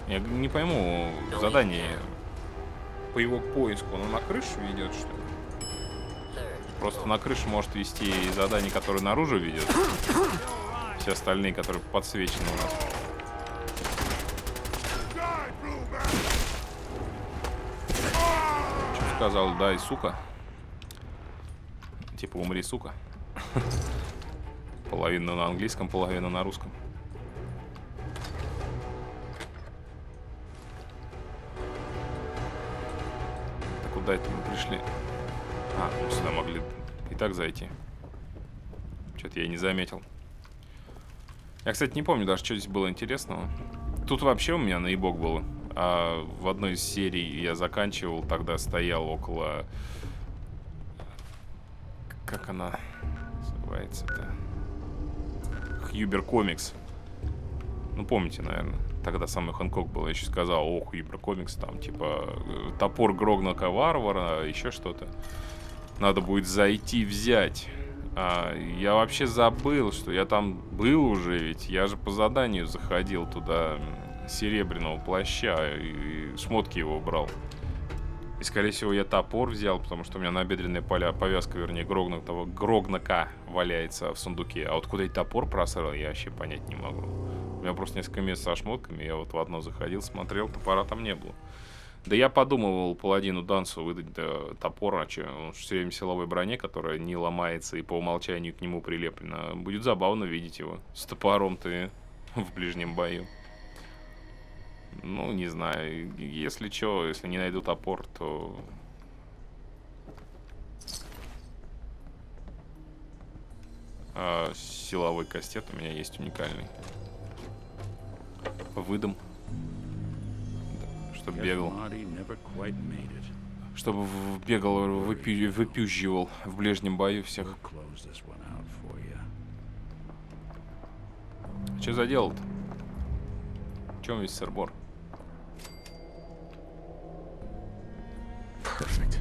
[SPEAKER 1] Я не пойму, задание по его поиску, оно на крышу ведет, что ли? Просто на крышу может вести и задание, которое наружу ведет. Все остальные, которые подсвечены у нас. Что сказал? Да, и сука. Типа умри, сука. Половина на английском, половина на русском. Так куда это мы пришли? А, мы сюда могли и так зайти. Что-то я не заметил. Я, кстати, не помню даже, что здесь было интересного. Тут вообще у меня наебок было. А в одной из серий я заканчивал, тогда стоял около... Как она называется-то? Хьюбер Комикс. Ну, помните, наверное. Тогда самый Хэнкок был. Я еще сказал, о, Хьюбер Комикс, там, типа, топор Грогнака Варвара, еще что-то. Надо будет зайти взять. А я вообще забыл, что я там был уже, ведь я же по заданию заходил туда серебряного плаща и шмотки его брал. И, скорее всего, я топор взял, потому что у меня набедренная повязка, вернее, Грогнака валяется в сундуке. А вот куда и топор просрал, я вообще понять не могу. У меня просто несколько мест со шмотками, я вот в одно заходил, смотрел, топора там не было. Да я подумывал паладину Дансу выдать топор, а че, он все время в силовой броне, которая не ломается и по умолчанию к нему прилеплена. Будет забавно видеть его с топором-то в ближнем бою. Ну, не знаю, если что, если не найду топор, то... силовой кастет у меня есть уникальный. Выдам. Чтобы бегал. Чтобы бегал, выпюживал в ближнем бою всех. Что за дело-то? В чем весь сыр-бор?
[SPEAKER 2] Perfect.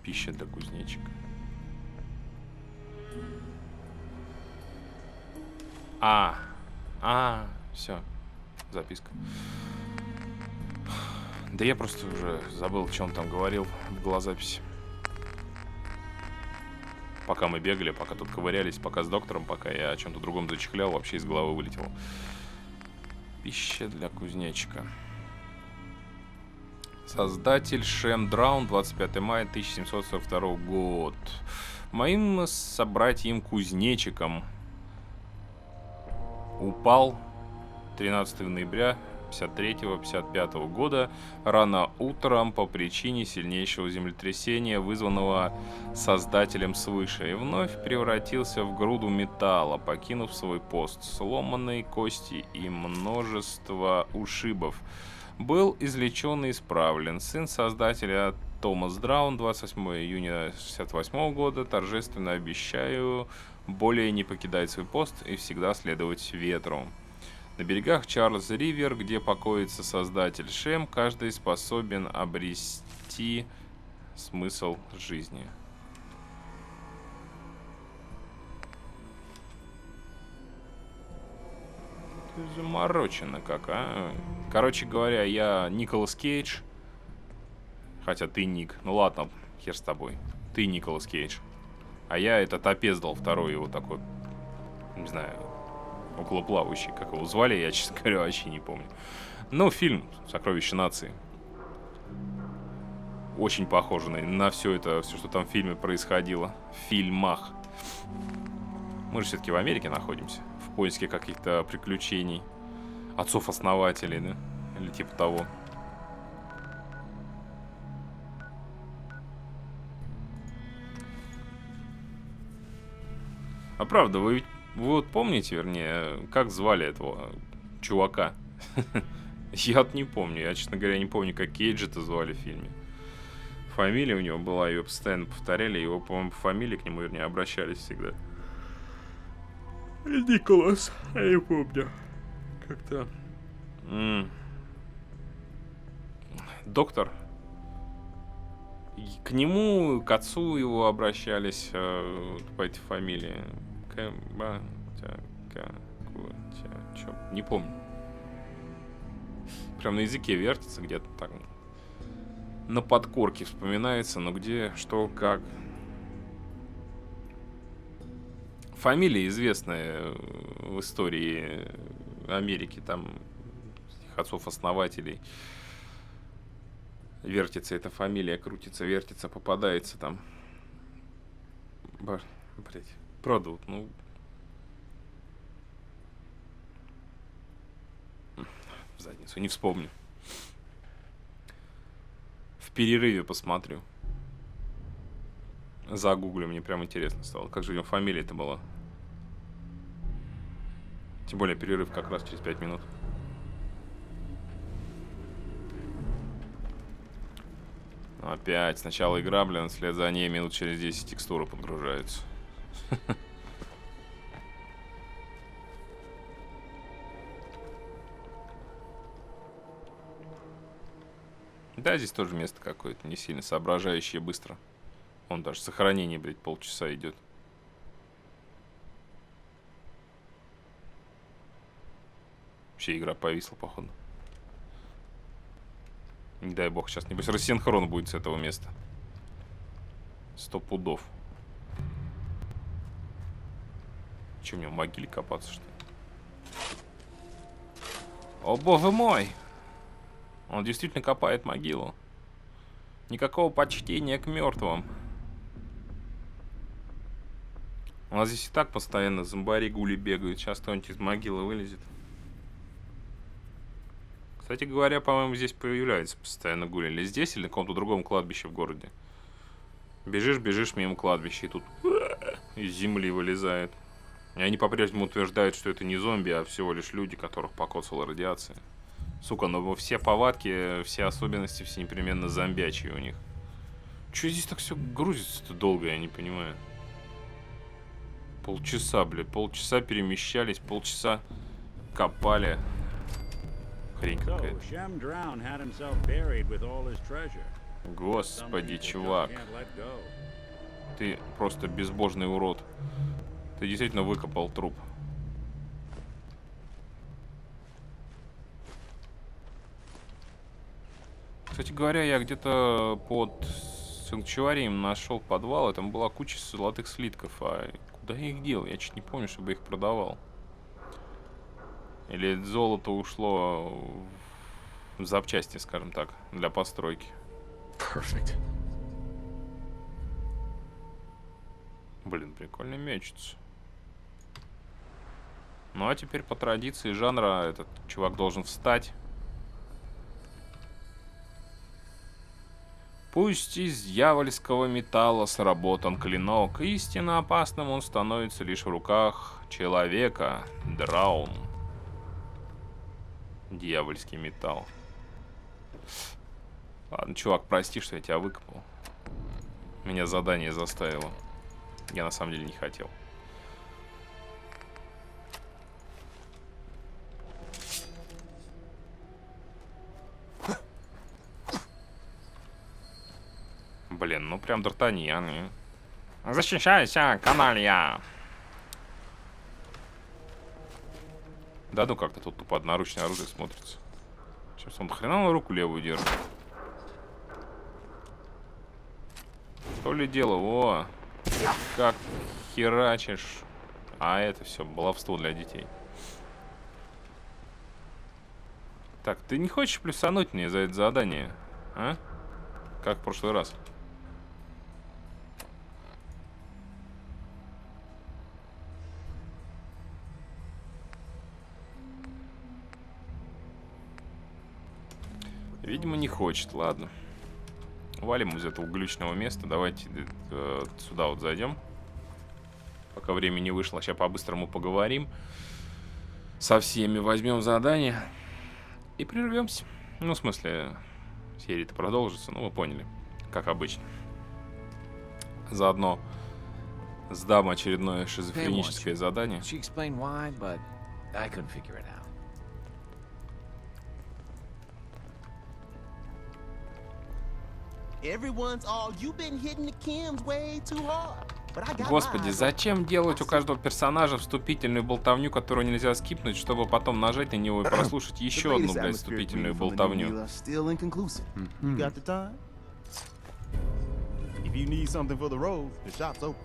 [SPEAKER 1] Пища для кузнечика. Все. Записка. Да я просто уже забыл, что он там говорил в голозаписи. Пока мы бегали, пока тут ковырялись, пока с доктором, пока я о чем-то другом зачехлял, вообще из головы вылетел. Пища для кузнечика. Создатель Шем Драун, 25 мая 1742 год. Моим собратьям-кузнечикам упал 13 ноября 53-55 года рано утром по причине сильнейшего землетрясения, вызванного Создателем свыше, и вновь превратился в груду металла, покинув свой пост. Сломанные кости и множество ушибов. Был излечен и исправлен. Сын Создателя Томас Драун, 28 июня 68 года, торжественно обещаю более не покидать свой пост и всегда следовать ветру. На берегах Чарльз-Ривер, где покоится Создатель Шем, каждый способен обрести смысл жизни. Ты заморочено как, а? Короче говоря, я Николас Кейдж. Хотя ты Ник. Ну ладно, хер с тобой. Ты Николас Кейдж. А я этот опездал, второй его такой, не знаю, околоплавающий, как его звали, я, честно говоря, вообще не помню. Ну, фильм «Сокровища нации». Очень похоже на все это, все, что там в фильме происходило. В фильмах. Мы же все-таки в Америке находимся. В поиске каких-то приключений. Отцов-основателей, да? Или типа того. А правда, вы вот помните, вернее, как звали этого чувака? Я-то не помню. Я, честно говоря, не помню, как Кейджа-то звали в фильме. Фамилия у него была, ее постоянно повторяли. Его, по-моему, по фамилии к нему, вернее, обращались всегда. Николас, я не помню. Как-то... Доктор. К нему, к отцу его обращались по этой фамилии. Не помню. Прям на языке вертится где-то так. На подкорке вспоминается, но где, что, как. Фамилия известная в истории Америки, там отцов-основателей. Вертится эта фамилия, крутится, вертится, попадается там. Блять, правда, ну... В задницу, не вспомню. В перерыве посмотрю. Загуглю, мне прям интересно стало. Как же у него фамилия-то была? Тем более перерыв как раз через 5 минут. Опять сначала игра, блин, вслед за ней минут через 10 текстуры подгружаются. Да, здесь тоже место какое-то, не сильно соображающее быстро. Он даже сохранение, блядь, полчаса идет. Вообще игра повисла, походу. Не дай бог, сейчас небось рассинхрон будет с этого места. 100 пудов. Че мне в могиле копаться, что ли? О, боже мой! Он действительно копает могилу. Никакого почтения к мертвым. У нас здесь и так постоянно зомбари-гули бегают. Сейчас кто-нибудь из могилы вылезет. Кстати говоря, по-моему, здесь появляется постоянно гули. Или здесь, или на каком-то другом кладбище в городе. Бежишь мимо кладбища, и тут из земли вылезает. И они по-прежнему утверждают, что это не зомби, а всего лишь люди, которых покоцала радиация. Сука, но все повадки, все особенности, все непременно зомбячие у них. Чё здесь так все грузится-то долго, я не понимаю. Полчаса, бля, полчаса перемещались, полчаса копали. Хрень какая-то. Господи, чувак. Ты просто безбожный урод. Ты действительно выкопал труп. Кстати говоря, я где-то под санктуарием нашел подвал, и там была куча золотых слитков. А куда я их дел? Я чуть не помню, чтобы их продавал. Или золото ушло в запчасти, скажем так, для постройки.
[SPEAKER 2] Perfect.
[SPEAKER 1] Блин, прикольно мячится. Ну а теперь по традиции жанра этот чувак должен встать. Пусть из дьявольского металла сработан клинок, истинно опасным он становится лишь в руках человека. Драун. Дьявольский металл. Ладно, чувак, прости, что я тебя выкопал. Меня задание заставило. Я на самом деле не хотел. Блин, ну прям Д'Артаньян. Защищайся, каналья! Да ну как-то тут тупо одноручное оружие смотрится. Сейчас он хреново руку левую держит. То ли дело, о, как херачишь. А это все баловство для детей. Так, ты не хочешь плюсануть мне за это задание, а? Как в прошлый раз. Видимо, не хочет, ладно. Валим из этого глючного места. Давайте сюда вот зайдем. Пока время не вышло. Сейчас по-быстрому поговорим. Со всеми возьмем задание. И прервемся. Ну, в смысле, серия-то продолжится. Ну, вы поняли. Как обычно. Заодно сдам очередное шизофреническое задание. Господи, зачем делать у каждого персонажа вступительную болтовню, которую нельзя скипнуть, чтобы потом нажать на него и прослушать еще одну, блядь, вступительную болтовню?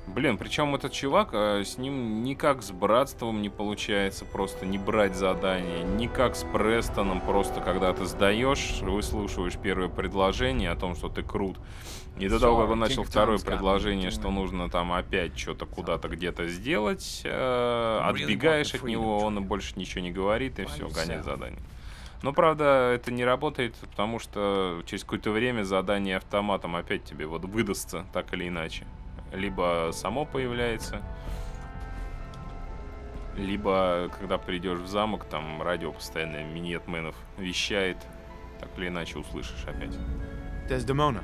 [SPEAKER 1] Блин, причем этот чувак, с ним никак с братством не получается просто не брать задание, никак с Престоном, просто когда ты сдаешь, выслушиваешь первое предложение о том, что ты крут, и до того, как он начал второе предложение, что нужно там опять что-то куда-то где-то сделать, отбегаешь от него, он больше ничего не говорит, и все, конец задания. Но, правда, это не работает, потому что через какое-то время задание автоматом опять тебе вот выдастся, так или иначе. Либо само появляется, либо, когда придешь в замок, там радио постоянно миньетменов вещает, так или иначе услышишь опять.
[SPEAKER 2] Desdemona.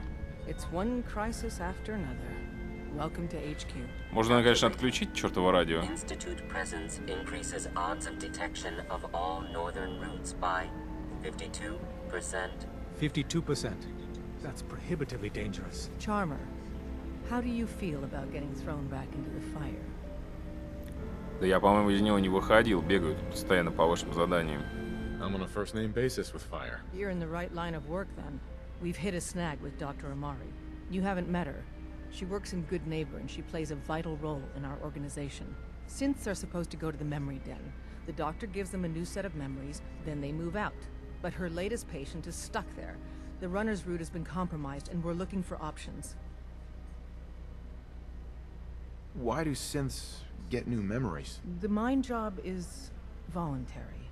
[SPEAKER 1] Можно, конечно, отключить чертово радио.
[SPEAKER 4] 52%. That's prohibitively dangerous.
[SPEAKER 8] Charmer, how do you feel about getting thrown back into the fire?
[SPEAKER 1] Да я, по-моему, из него не выходил, бегают постоянно по вашим заданиям.
[SPEAKER 2] I'm on a first-name basis with fire.
[SPEAKER 8] You're in the right line of work, then. We've hit a snag with Dr. Amari. You haven't met her. She works in Good Neighbor, and she plays a vital role in our organization. Synths are supposed to go to the memory den. The doctor gives them a new set of memories, then they move out. But her latest patient is stuck there. The runner's route has been compromised, and we're looking for options.
[SPEAKER 2] Why do synths get new memories?
[SPEAKER 8] The mind job is voluntary.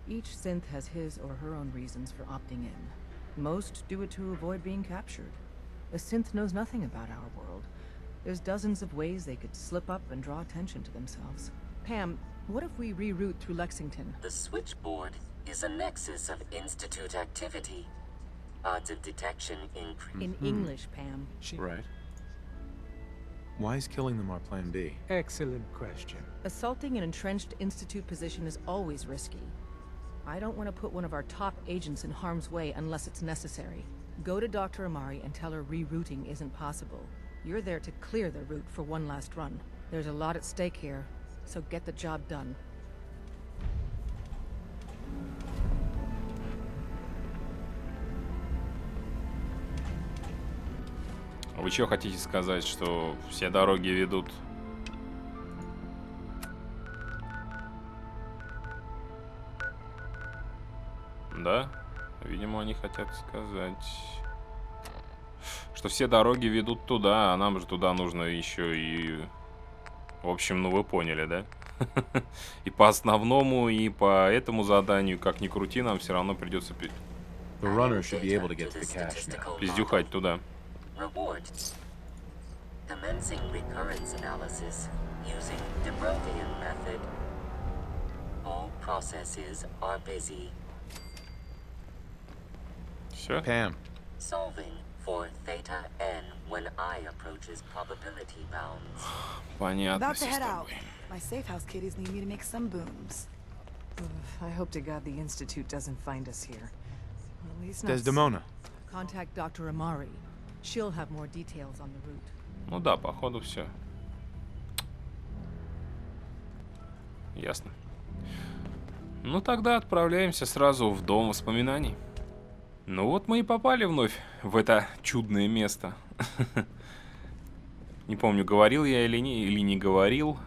[SPEAKER 8] Each synth has his or her own reasons for opting in. Most do it to avoid being captured. A synth knows nothing about our world. There's dozens of ways they could slip up and draw attention to themselves. Pam, what if we reroute through Lexington?
[SPEAKER 9] The switchboard is a nexus of Institute activity. Odds of detection increase.
[SPEAKER 8] In English, Pam.
[SPEAKER 2] Right. Why is killing them our plan B?
[SPEAKER 4] Excellent question.
[SPEAKER 8] Assaulting an entrenched Institute position is always risky. I don't want to put one of our top agents in harm's way unless it's necessary. Go to Dr. Amari and tell her rerouting isn't possible. You're there to clear the route for one last run. There's a lot at stake here, so get the job done.
[SPEAKER 1] Вы что хотите сказать, что все дороги ведут? Да? Видимо, они хотят сказать, что все дороги ведут туда, а нам же туда нужно еще и... В общем, ну вы поняли, да? И по основному, и по этому заданию, как ни крути, нам все равно придется
[SPEAKER 2] The runner should be able to get to the cache now.
[SPEAKER 1] пиздюхать туда.
[SPEAKER 9] Reward. Commencing recurrence analysis using the Brodian method. All processes are busy.
[SPEAKER 1] Все?
[SPEAKER 2] Pam,
[SPEAKER 9] Solving for theta n when I approaches probability bounds.
[SPEAKER 1] Понятно.
[SPEAKER 10] About to
[SPEAKER 1] всё с
[SPEAKER 10] head out.
[SPEAKER 1] тобой.
[SPEAKER 10] My safe house kiddies need me to make some booms.
[SPEAKER 11] I hope to God the Institute doesn't find us here. At least not
[SPEAKER 2] Desdemona.
[SPEAKER 8] Contact Dr. Amari. She'll have more details on the route.
[SPEAKER 1] Ну да, походу все. Ясно. Ну тогда отправляемся сразу в дом воспоминаний. Ну вот мы и попали вновь в это чудное место. Не помню, говорил я или не говорил.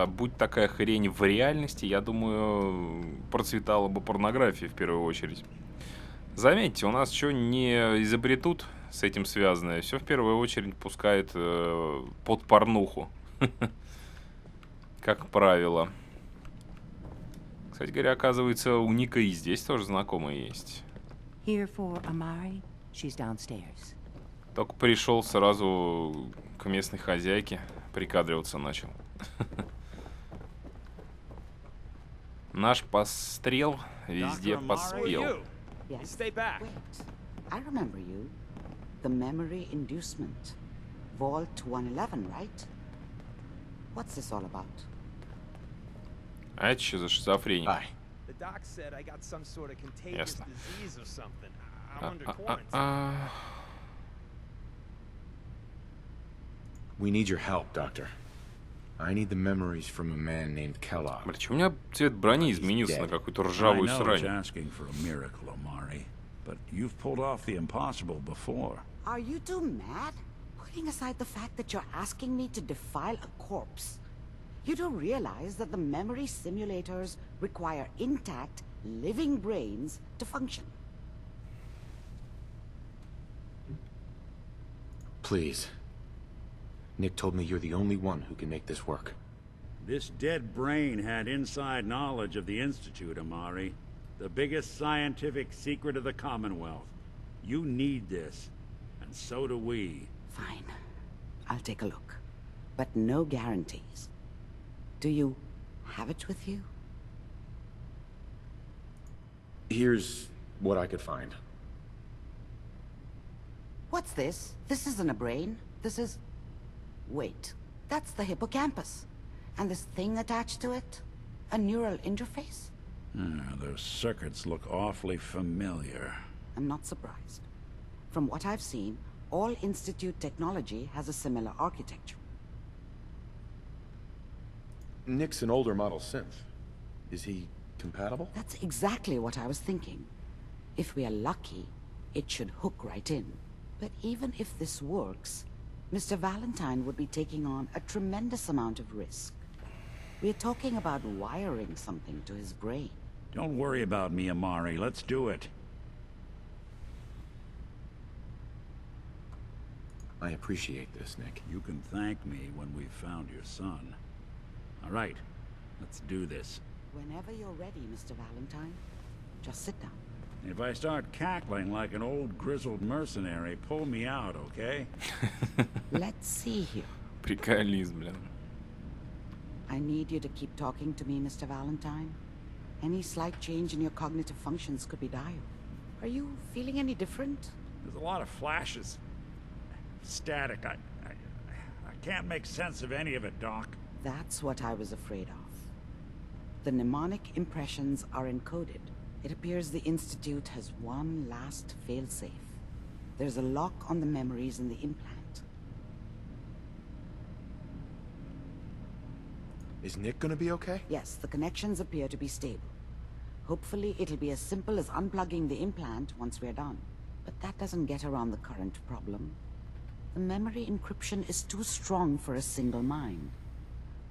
[SPEAKER 1] Будь такая хрень в реальности, я думаю, процветала бы порнография в первую очередь. Заметьте, у нас что не изобретут с этим связанное, все в первую очередь пускает под порнуху. Как правило. Кстати говоря, оказывается, у Ника и здесь тоже знакомые есть.
[SPEAKER 12] Here for Amari. She's downstairs.
[SPEAKER 1] Только пришел сразу к местной хозяйке, прикадриваться начал. Наш пострел везде поспел.
[SPEAKER 12] Yes. Wait. I remember you. The memory inducement. Vault 111, right? What's this all about?
[SPEAKER 1] А это что за шизофрения?
[SPEAKER 2] Hi.
[SPEAKER 13] The doc said I got some sort of contagious
[SPEAKER 1] Ясно.
[SPEAKER 13] disease or something. I'm under quarantine.
[SPEAKER 2] We need your help, Doctor. I need the memories from a man named Kellogg.
[SPEAKER 1] Блин, у меня цвет брони изменился на какую-то
[SPEAKER 3] I
[SPEAKER 1] ржавую
[SPEAKER 3] know it's
[SPEAKER 1] срань.
[SPEAKER 3] asking for a miracle, Amari, but you've pulled off the impossible before.
[SPEAKER 12] Are you two mad? Putting aside the fact that you're asking me to defile a corpse, you do realize that the memory simulators require intact, living brains to function.
[SPEAKER 2] Please. Nick told me you're the only one who can make this work.
[SPEAKER 3] This dead brain had inside knowledge of the Institute, Amari. The biggest scientific secret of the Commonwealth. You need this, and so do we.
[SPEAKER 12] Fine. I'll take a look. But no guarantees. Do you have it with you?
[SPEAKER 2] Here's what I could find.
[SPEAKER 12] What's this? This isn't a brain. This is... Wait. That's the hippocampus. And this thing attached to it? A neural interface?
[SPEAKER 3] Those circuits look awfully familiar.
[SPEAKER 12] I'm not surprised. From what I've seen, all Institute technology has a similar architecture.
[SPEAKER 2] Nick's an older model synth. Is he compatible?
[SPEAKER 12] That's exactly what I was thinking. If we are lucky, it should hook right in. But even if this works, Mr. Valentine would be taking on a tremendous amount of risk. We're talking about wiring something to his brain.
[SPEAKER 3] Don't worry about me, Amari. Let's do it.
[SPEAKER 2] I appreciate this, Nick.
[SPEAKER 3] You can thank me when we've found your son. All right, let's do this.
[SPEAKER 12] Whenever you're ready, Mr. Valentine, just sit down.
[SPEAKER 3] If I start cackling like an old grizzled mercenary, pull me out, okay?
[SPEAKER 12] Let's see here.
[SPEAKER 1] Приколись, блин.
[SPEAKER 12] I need you to keep talking to me, Mr. Valentine. Any slight change in your cognitive functions could be dire. Are you feeling any different?
[SPEAKER 3] There's a lot of flashes. Static. I can't make sense of any of it, Doc.
[SPEAKER 12] That's what I was afraid of. The mnemonic impressions are encoded. It appears the Institute has one last failsafe. There's a lock on the memories in the implant.
[SPEAKER 2] Is Nick gonna be okay?
[SPEAKER 12] Yes, the connections appear to be stable. Hopefully it'll be as simple as unplugging the implant once we're done. But that doesn't get around the current problem. The memory encryption is too strong for a single mind.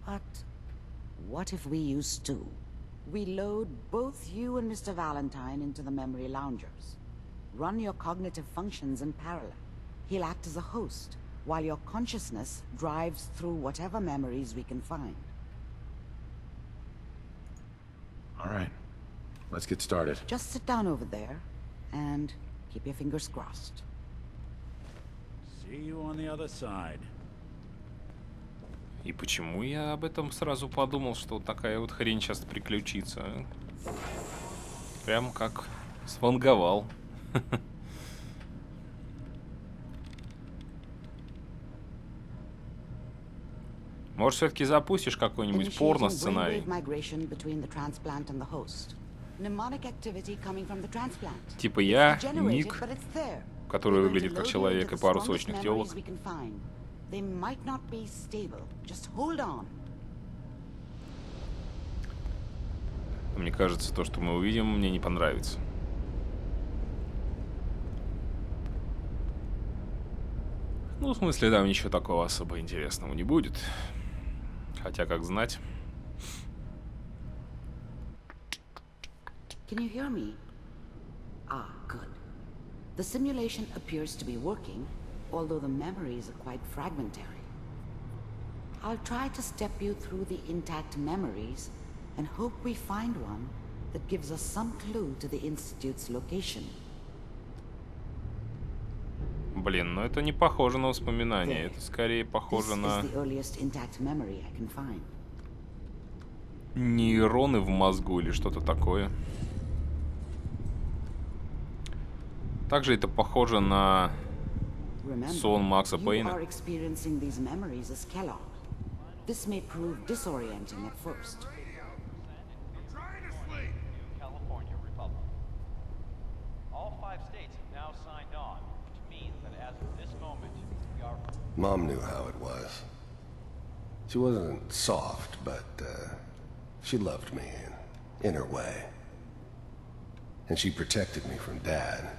[SPEAKER 12] But what if we use two? We load both you and Mr. Valentine into the memory loungers. Run your cognitive functions in parallel. He'll act as a host, while your consciousness drives through whatever memories we can find.
[SPEAKER 2] All right. Let's get started.
[SPEAKER 12] Just sit down over there and keep your fingers crossed.
[SPEAKER 3] See you on the other side.
[SPEAKER 1] И почему я об этом сразу подумал, что такая вот хрень сейчас приключится? А? Прям как сванговал. Может, все-таки запустишь какой-нибудь порно-сценарий? Типа я, Ник, который выглядит как человек, и пару сочных телок. Мне кажется, то, что мы увидим, мне не понравится. Ну, в смысле, да, ничего такого особо интересного не будет. Хотя, как знать.
[SPEAKER 12] Can you hear me? Ah, good. The simulation appears to be working, although the memories are quite fragmentary. I'll try to step you through the intact memories and hope we find one that gives us some clue to the Institute's location.
[SPEAKER 1] Блин, ну это не похоже на воспоминания, это скорее похоже на нейроны в мозгу или что-то такое. Также это похоже на сон Макса Пейна.
[SPEAKER 14] Mom knew how it was. She wasn't soft, but she loved me in her way. And she protected me from Dad.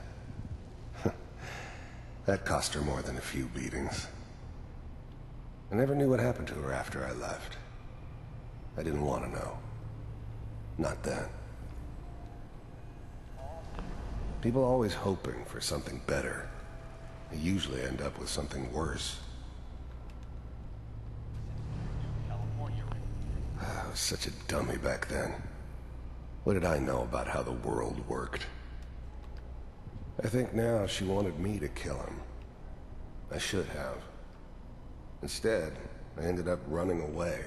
[SPEAKER 14] That cost her more than a few beatings. I never knew what happened to her after I left. I didn't want to know. Not then. People always hoping for something better. They usually end up with something worse. I was such a dummy back then. What did I know about how the world worked? I think now she wanted me to kill him. I should have. Instead, I ended up running away.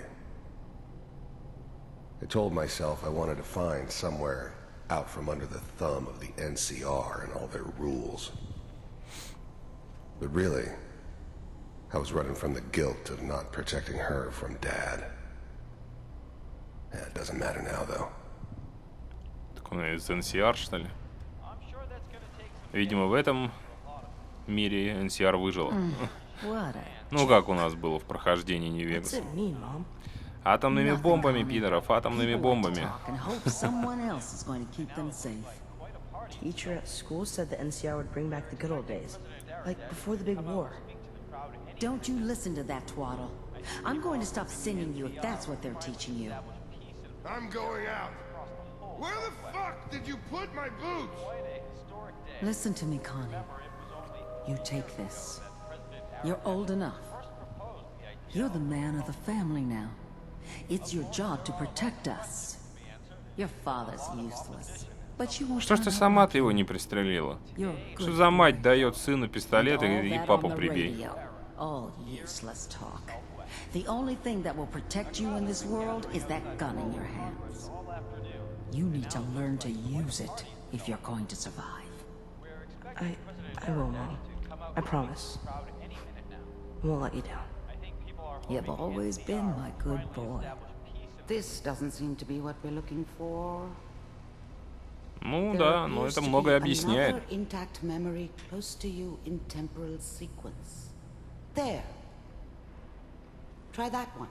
[SPEAKER 14] I told myself I wanted to find somewhere out from under the thumb of the NCR and all their rules. But really, I was running from the guilt of not protecting her from Dad. Yeah, it doesn't matter now, though.
[SPEAKER 1] Так он из NCR, что ли? Видимо, в этом мире NCR выжила. Ну, как у нас было в прохождении Нью-Вегаса. Атомными бомбами, пидоров, атомными бомбами.
[SPEAKER 15] Teacher at school said the NCR would bring back the good old days, like before the big war.
[SPEAKER 16] Don't you listen to that twaddle. I'm going to stop singing you if that's what they're teaching you.
[SPEAKER 17] I'm going out. Where the fuck did you put my boots?
[SPEAKER 16] Listen to me, Connie. You take this. You're old enough. You're the man of the family now. It's your job to protect us. Your father's useless.
[SPEAKER 1] Что ж ты сама-то его не пристрелила? Что за мать дает сыну пистолет и папу прибей?
[SPEAKER 16] All useless talk. The only thing that will protect you in this world is that gun in your hands. You need to learn to use it if you're going to survive.
[SPEAKER 15] I will, Mom. I promise. I won't let you down.
[SPEAKER 16] You've always been my good boy.
[SPEAKER 12] This doesn't seem to be what we're looking for.
[SPEAKER 1] Ну да, но это многое объясняет.
[SPEAKER 12] Another intact memory close to you in temporal sequence. There. Try that one.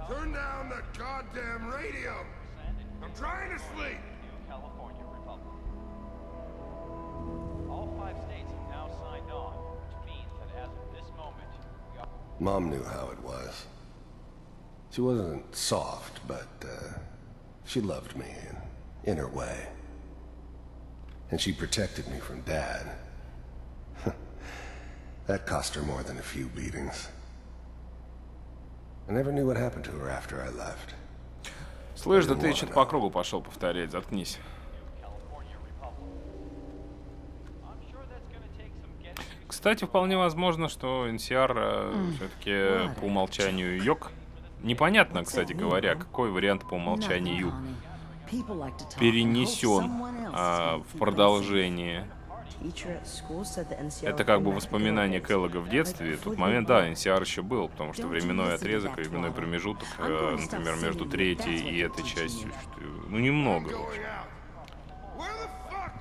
[SPEAKER 17] Turn down that goddamn goddamn radio. I'm trying to sleep.
[SPEAKER 18] California Republic. All 5 states have now signed on, which means that as of this moment, we are...
[SPEAKER 14] Mom knew how it was. She wasn't soft, but she loved me in her way. And she protected me from Dad. That cost her more than a few beatings. I never knew what happened to her after I left.
[SPEAKER 1] Слышь, да ты что-то по кругу пошел повторять, заткнись. Кстати, вполне возможно, что NCR все-таки по умолчанию йог. Непонятно, кстати говоря, какой вариант по умолчанию перенесен в продолжение. Это как бы воспоминание Келлога в детстве. Тут момент, да, NCR еще был, потому что временной отрезок, временной промежуток, например, между третьей и этой частью, ну, немного, в общем.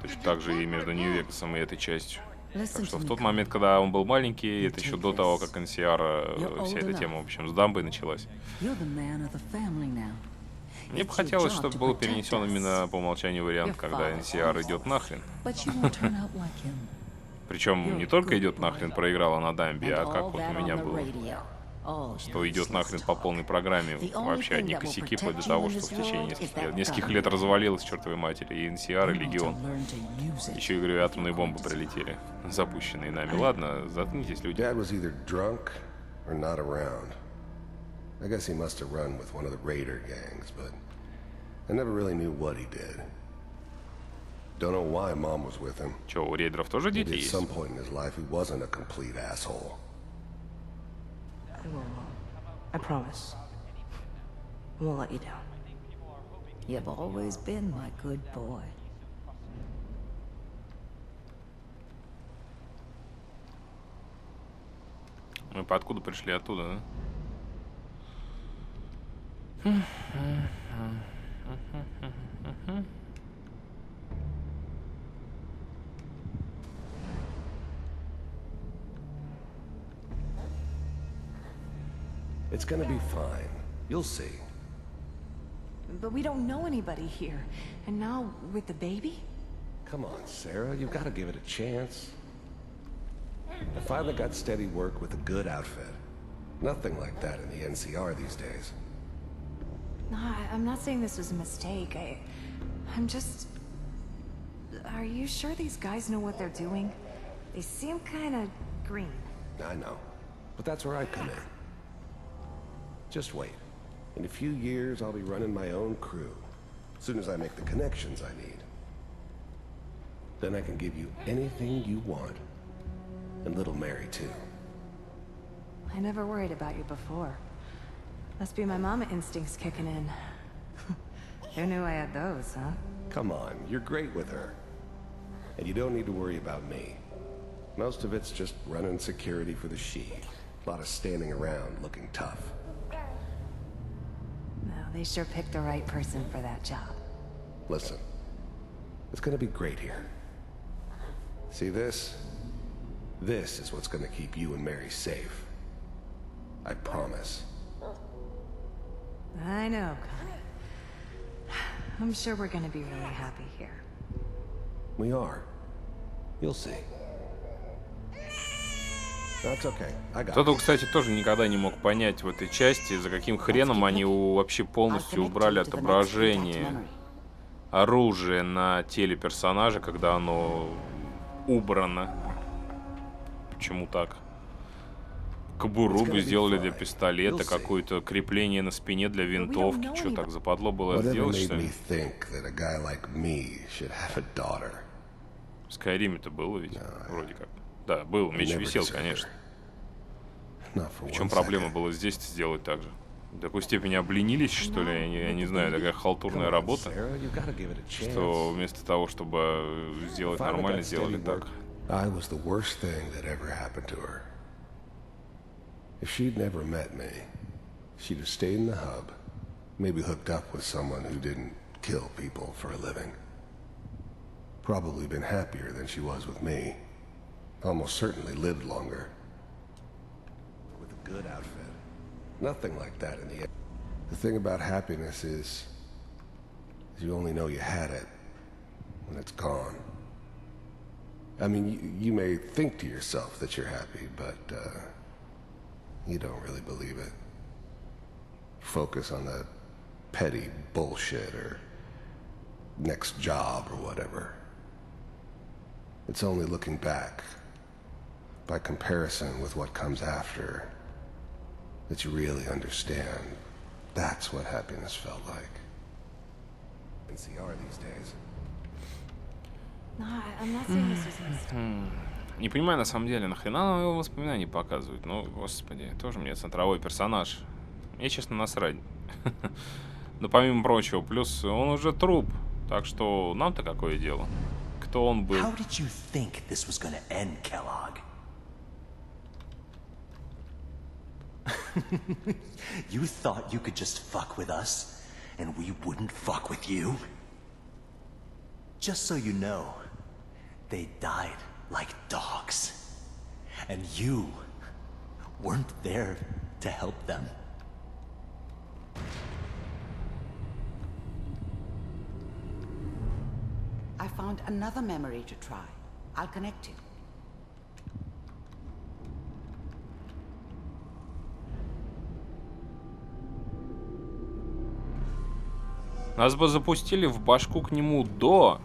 [SPEAKER 1] Точно так же и между Нью-Вегасом и этой частью. Так что в тот момент, когда он был маленький, это еще до того, как NCR, вся эта тема, в общем, с дамбой началась. Мне бы хотелось, чтобы был перенесен именно по умолчанию вариант, когда NCR идет нахрен. Причем не только идет нахрен, проиграла на дамбе, а как вот у меня было. Что идет нахрен по полной программе. Вообще одни косяки, вплоть до того, что в течение нескольких лет развалилась чертовой матери и NCR, и Легион. Еще и, говорю, атомные бомбы прилетели, запущенные нами. Ладно, заткнитесь, люди.
[SPEAKER 14] I guess he must have run with one of the raider gangs, but I never really knew what he did. Don't know why Mom was with him.
[SPEAKER 1] Че, у рейдеров тоже дети
[SPEAKER 14] Maybe at
[SPEAKER 1] есть?
[SPEAKER 14] some point in his life he wasn't a complete asshole.
[SPEAKER 15] I will, Mom. I promise. I won't let you down.
[SPEAKER 16] You've always been my good boy.
[SPEAKER 1] Мы по откуда пришли? Оттуда, да?
[SPEAKER 14] It's gonna be fine. You'll see.
[SPEAKER 11] But we don't know anybody here. And now, with the baby?
[SPEAKER 14] Come on, Sarah. You've got to give it a chance. I finally got steady work with a good outfit. Nothing like that in the NCR these days.
[SPEAKER 11] No, I'm not saying this was a mistake. I'm just... Are you sure these guys know what they're doing? They seem kind of green.
[SPEAKER 14] I know. But that's where I come in. Just wait. In a few years, I'll be running my own crew. As soon as I make the connections I need. Then I can give you anything you want. And little Mary, too.
[SPEAKER 11] I never worried about you before. Must be my mama instincts kicking in. Who knew I had those, huh?
[SPEAKER 14] Come on, you're great with her. And you don't need to worry about me. Most of it's just running security for the she. A lot of standing around looking tough.
[SPEAKER 11] No, they sure picked the right person for that job.
[SPEAKER 14] Listen, it's gonna be great here. See this? This is what's gonna keep you and Mary safe. I promise.
[SPEAKER 11] I know, Connie. I'm sure we're gonna be really happy here.
[SPEAKER 14] We are. You'll see. That's okay. I got it.
[SPEAKER 1] Кто-то, кстати, тоже никогда не мог понять в этой части, за каким хреном они вообще полностью убрали отображение оружия на теле персонажа, когда оно убрано. Почему так? Кобуру бы сделали для пистолета, какое-то крепление на спине для винтовки. Что, так западло было сделать, что ли? В Скайриме-то было ведь, вроде как. Да, был, меч висел, конечно. В чем проблема была здесь сделать так же? В такой степени обленились, что ли? Я не знаю, такая халтурная работа, что вместо того, чтобы сделать нормально, сделали так.
[SPEAKER 14] If she'd never met me, she'd have stayed in the hub, maybe hooked up with someone who didn't kill people for a living. Probably been happier than she was with me. Almost certainly lived longer. With a good outfit. Nothing like that in the end. The thing about happiness is you only know you had it when it's gone. I mean, you may think to yourself that you're happy, but you don't really believe it. Focus on the petty bullshit or next job or whatever. It's only looking back, by comparison with what comes after, that you really understand. That's what happiness felt like. NCR these days.
[SPEAKER 11] No, I'm not saying this was a mistake.
[SPEAKER 1] Не понимаю, на самом деле, нахрена нам его воспоминания показывают? Ну, господи, тоже мне центровой персонаж. Мне, честно, насрать. Но помимо прочего, плюс он уже труп. Так что нам-то какое дело? Кто он был?
[SPEAKER 19] How did you think this was gonna end, Kellogg? You thought you could just fuck with us, and we wouldn't fuck with you? Just so you know, they died like dogs. And you weren't there to help them.
[SPEAKER 12] I found another memory to try. I'll connect it.
[SPEAKER 1] Нас бы запустили в башку к нему до,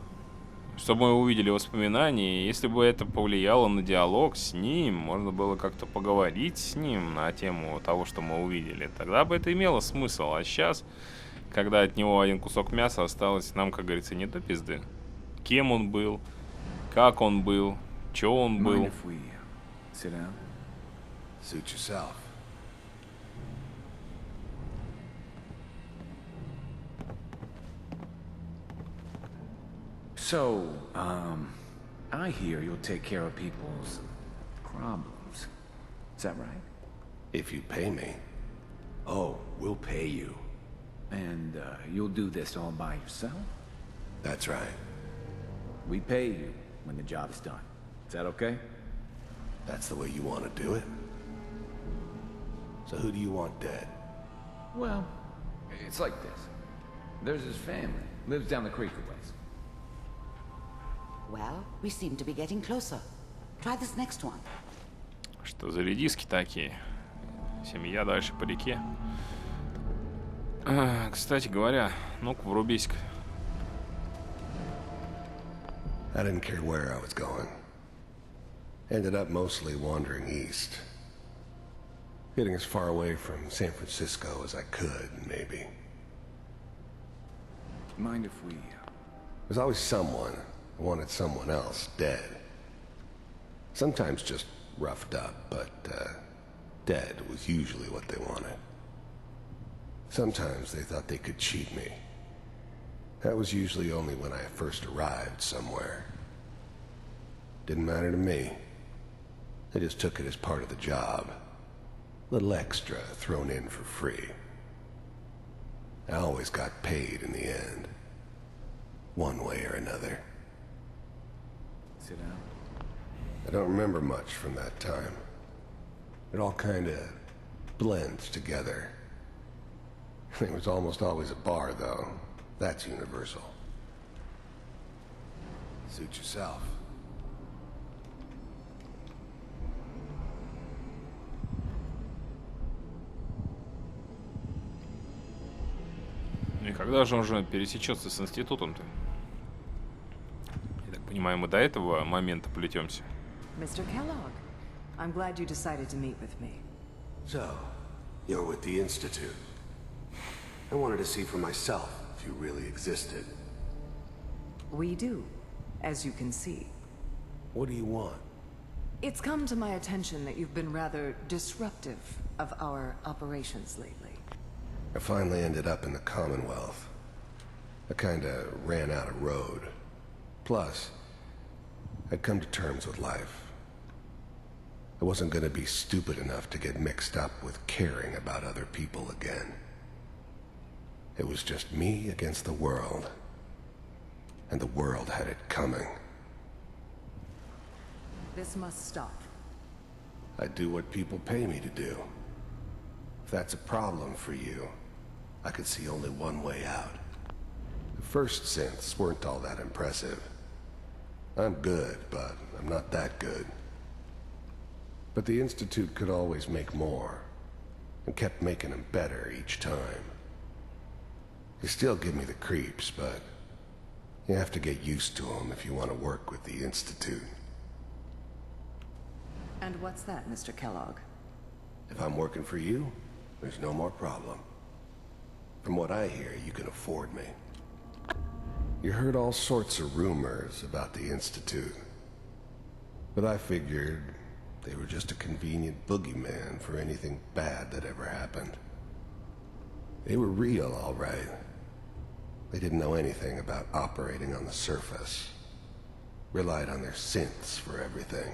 [SPEAKER 1] чтобы мы увидели воспоминания. И если бы это повлияло на диалог с ним, можно было как-то поговорить с ним на тему того, что мы увидели, тогда бы это имело смысл. А сейчас, когда от него один кусок мяса осталось, нам, как говорится, не до пизды. Кем он был, как он был, что он был.
[SPEAKER 14] Suit yourself.
[SPEAKER 2] So, I hear you'll take care of people's problems. Is that right?
[SPEAKER 14] If you pay me.
[SPEAKER 2] Oh, we'll pay you. And, you'll do this all by yourself?
[SPEAKER 14] That's right.
[SPEAKER 2] We pay you when the job's done. Is that okay?
[SPEAKER 14] That's the way you want to do it? So who do you want dead?
[SPEAKER 2] Well, it's like this. There's his family. Lives down the creek a ways.
[SPEAKER 12] Well, we seem to be getting closer. Try this next one.
[SPEAKER 1] Что за редиски такие? Семья дальше по реке. Кстати говоря, ну-ка врубись-ка.
[SPEAKER 14] I didn't care where I was going. Ended up mostly wandering east. Getting as far away from San Francisco as I could, maybe.
[SPEAKER 2] Mind if we...
[SPEAKER 14] There's always someone who wanted someone else dead. Sometimes just roughed up, but dead was usually what they wanted. Sometimes they thought they could cheat me. That was usually only when I first arrived somewhere. Didn't matter to me. They just took it as part of the job. Little extra thrown in for free. I always got paid in the end. One way or another.
[SPEAKER 2] Sit down.
[SPEAKER 14] I don't remember much from that time. It all kinda blends together. There was almost always a bar, though. That's universal. Suit yourself.
[SPEAKER 1] И когда же он уже пересечется с институтом-то? Я так понимаю, мы до этого момента плетемся.
[SPEAKER 10] Mr. Kellogg, I'm glad you decided to meet with me.
[SPEAKER 14] So, you're with the Institute. I wanted to see for myself if you really existed.
[SPEAKER 10] We do, as you can see.
[SPEAKER 14] What do you want?
[SPEAKER 10] It's come to my attention that you've been rather disruptive of our operations lately.
[SPEAKER 14] I finally ended up in the Commonwealth. I kinda ran out of road. Plus, I'd come to terms with life. I wasn't gonna be stupid enough to get mixed up with caring about other people again. It was just me against the world. And the world had it coming.
[SPEAKER 10] This must stop.
[SPEAKER 14] I do what people pay me to do. If that's a problem for you, I could see only one way out. The first synths weren't all that impressive. I'm good, but I'm not that good. But the Institute could always make more, and kept making them better each time. They still give me the creeps, but you have to get used to them if you want to work with the Institute.
[SPEAKER 10] And what's that, Mr. Kellogg?
[SPEAKER 14] If I'm working for you, there's no more problem. From what I hear, you can afford me. You heard all sorts of rumors about the Institute, but I figured they were just a convenient boogeyman for anything bad that ever happened. They were real, all right. They didn't know anything about operating on the surface. Relied on their synths for everything.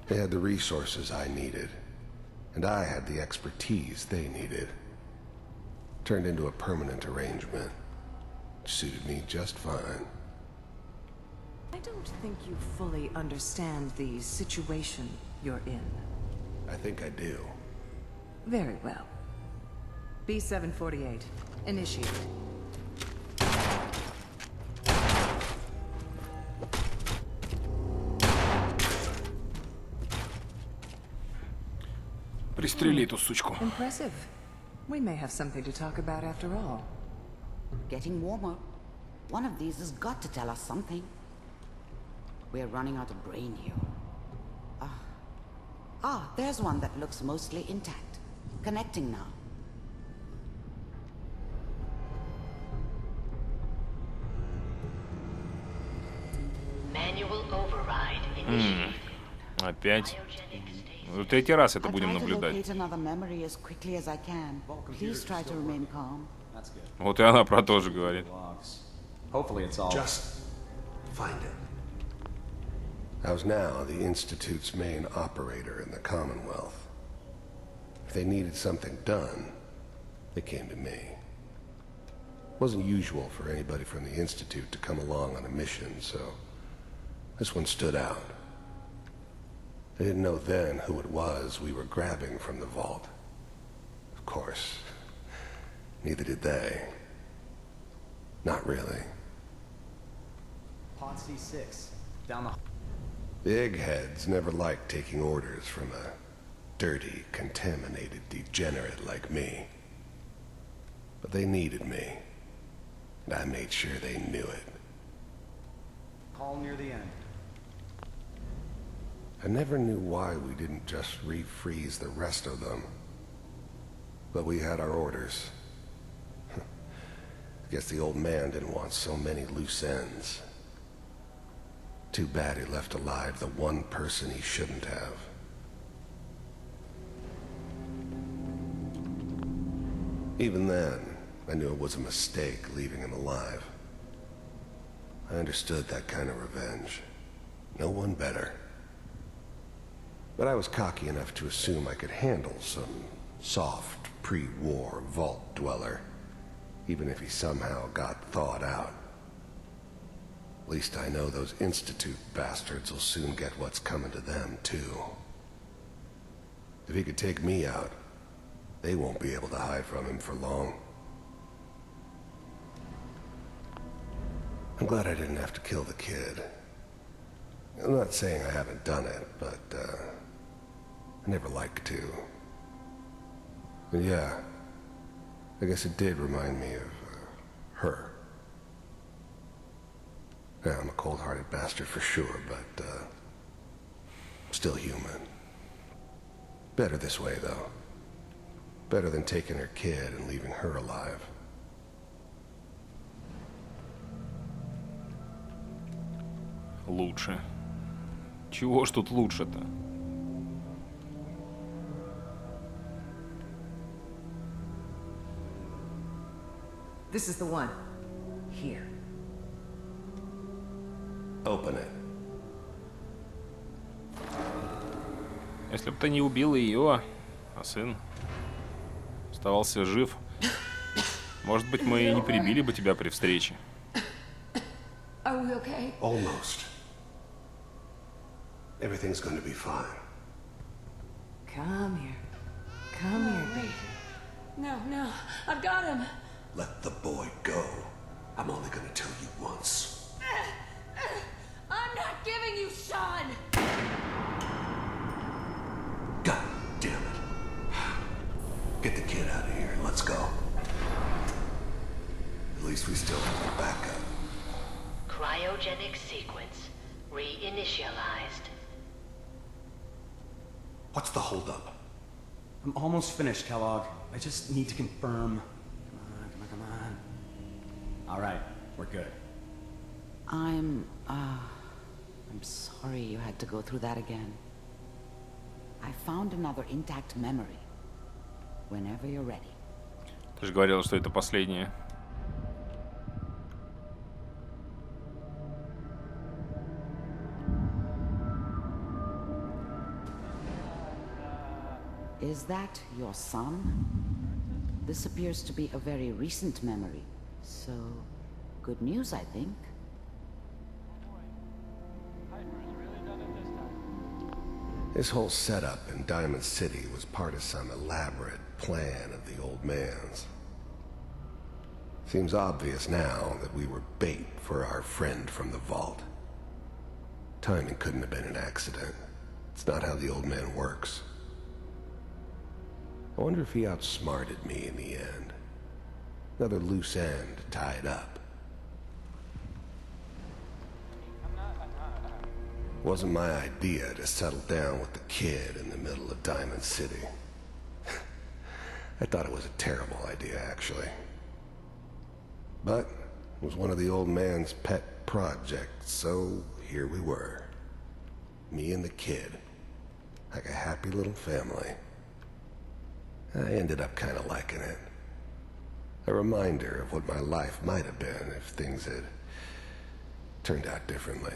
[SPEAKER 14] They had the resources I needed, and I had the expertise they needed. Turned into a permanent arrangement. Suited me just fine.
[SPEAKER 10] I don't think you fully understand the situation you're in.
[SPEAKER 14] I think I do.
[SPEAKER 10] Very well. B-748, initiate.
[SPEAKER 1] Пристрели эту сучку.
[SPEAKER 10] Impressive. We may have something to talk about after all.
[SPEAKER 12] Getting warmer. One of these has got to tell us something. We're running out of brain here. There's one that looks mostly intact. Connecting now.
[SPEAKER 5] Manual override initiated.
[SPEAKER 1] Опять. В третий раз это будем наблюдать. Вот и она про то же говорит.
[SPEAKER 14] Just find it. I was now the Institute's main operator in the Commonwealth. If they needed something done, they came to me. It wasn't usual for anybody from the Institute to come along on a mission, so this one stood out. I didn't know then who it was we were grabbing from the vault. Of course, neither did they. Not really.
[SPEAKER 19] Pod C6, down the...
[SPEAKER 14] Big heads never liked taking orders from a dirty, contaminated degenerate like me. But they needed me, and I made sure they knew it.
[SPEAKER 19] Call near the end.
[SPEAKER 14] I never knew why we didn't just refreeze the rest of them. But we had our orders. I guess the old man didn't want so many loose ends. Too bad he left alive the one person he shouldn't have. Even then, I knew it was a mistake leaving him alive. I understood that kind of revenge. No one better. But I was cocky enough to assume I could handle some soft, pre-war vault dweller, even if he somehow got thawed out. At least I know those Institute bastards will soon get what's coming to them, too. If he could take me out, they won't be able to hide from him for long. I'm glad I didn't have to kill the kid. I'm not saying I haven't done it, but, I never liked to. And yeah, I guess it did remind me of, her. Yeah, I'm a cold-hearted bastard for sure, but, still human. Better this way, though. Better than taking her kid and leaving her alive.
[SPEAKER 1] Лучше. Чего ж тут лучше-то?
[SPEAKER 10] This is the one. Here.
[SPEAKER 14] Open it.
[SPEAKER 1] Если бы ты не убил ее, а сын оставался жив, может быть, мы и не прибили бы тебя при встрече.
[SPEAKER 11] Are we okay?
[SPEAKER 14] Almost. Everything's going to be fine.
[SPEAKER 10] Come here. Come here, baby.
[SPEAKER 11] No, no, I've got him.
[SPEAKER 14] Let the boy go. I'm only gonna tell you once.
[SPEAKER 11] I'm not giving you Sean.
[SPEAKER 14] God damn it. Get the kid out of here and let's go. At least we still have a backup.
[SPEAKER 5] Cryogenic sequence reinitialized.
[SPEAKER 14] What's the holdup?
[SPEAKER 20] I'm almost finished, Kellogg. I just need to confirm. Come on. All right, we're good.
[SPEAKER 12] I'm sorry you had to go through that again. I found another intact memory. Whenever you're ready.
[SPEAKER 1] Ты же говорила, что это последнее.
[SPEAKER 12] Is that your son? This appears to be a very recent memory. So, good news, I think.
[SPEAKER 14] This whole setup in Diamond City was part of some elaborate plan of the old man's. Seems obvious now that we were bait for our friend from the vault. Timing couldn't have been an accident. It's not how the old man works. I wonder if he outsmarted me in the end. Another loose end tied up. Wasn't my idea to settle down with the kid in the middle of Diamond City. I thought it was a terrible idea, actually. But it was one of the old man's pet projects, so here we were. Me and the kid. Like a happy little family. I ended up kind of liking it. A reminder of what my life might have been if things had turned out differently.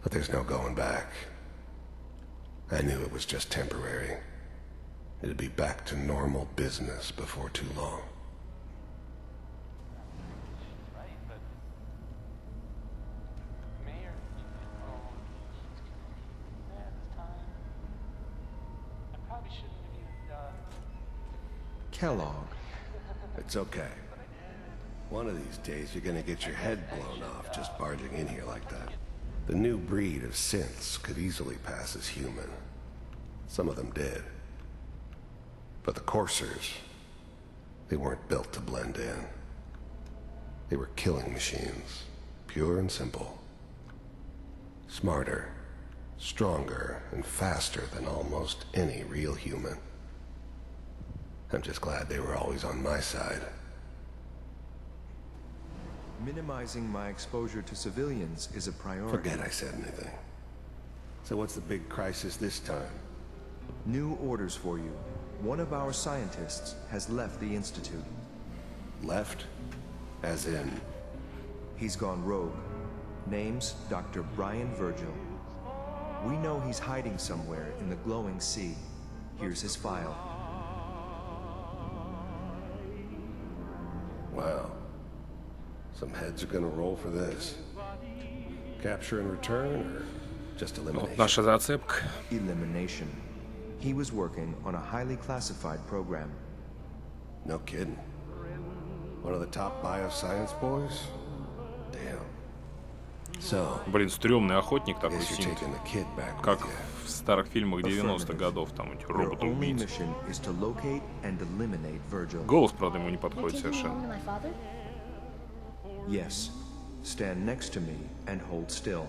[SPEAKER 14] But there's no going back. I knew it was just temporary. It'd be back to normal business before too long.
[SPEAKER 6] Kellogg.
[SPEAKER 14] It's okay. One of these days you're gonna get your head blown off just barging in here like that. The new breed of synths could easily pass as human. Some of them did. But the coursers, they weren't built to blend in. They were killing machines, pure and simple. Smarter, stronger, and faster than almost any real human. I'm just glad they were always on my side.
[SPEAKER 21] Minimizing my exposure to civilians is a priority.
[SPEAKER 14] Forget I said anything. So what's the big crisis this time?
[SPEAKER 21] New orders for you. One of our scientists has left the Institute.
[SPEAKER 14] Left? As in?
[SPEAKER 21] He's gone rogue. Name's Dr. Brian Virgil. We know he's hiding somewhere in the glowing sea. Here's his file.
[SPEAKER 14] Wow. Some heads are gonna roll for this. Capture and return, or just elimination?
[SPEAKER 1] Вот наша зацепка.
[SPEAKER 21] Elimination. He was working on a highly classified program.
[SPEAKER 14] No kidding. One of the top bioscience boys? Damn. So,
[SPEAKER 1] блин, стрёмный охотник такой синт. Как в старых фильмах 90-х годов, там эти роботы-убийцы. Голос, правда, ему не подходит совершенно.
[SPEAKER 21] Yes. Stand next to me and hold still.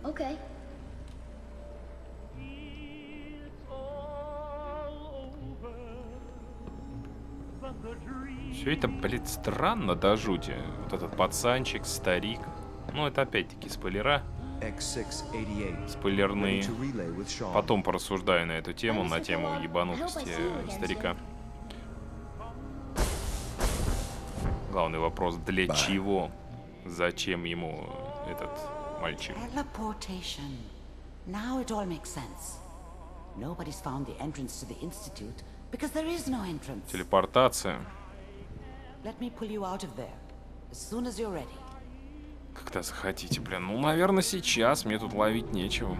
[SPEAKER 22] Okay.
[SPEAKER 1] Все это, блин, странно до жути. Вот этот пацанчик, старик. Ну, это опять-таки спойлера. Спойлерные. Потом порассуждаю на эту тему, на тему ебанутости старика. Главный вопрос, для чего? Зачем ему этот мальчик?
[SPEAKER 12] Teleportation. Now it all makes sense. Nobody's found the entrance to the institute because there is no entrance.
[SPEAKER 1] Телепортация.
[SPEAKER 12] Let me pull you out of there as soon as you're ready.
[SPEAKER 1] Когда захотите, блин. Ну, наверное, сейчас. Мне тут ловить нечего.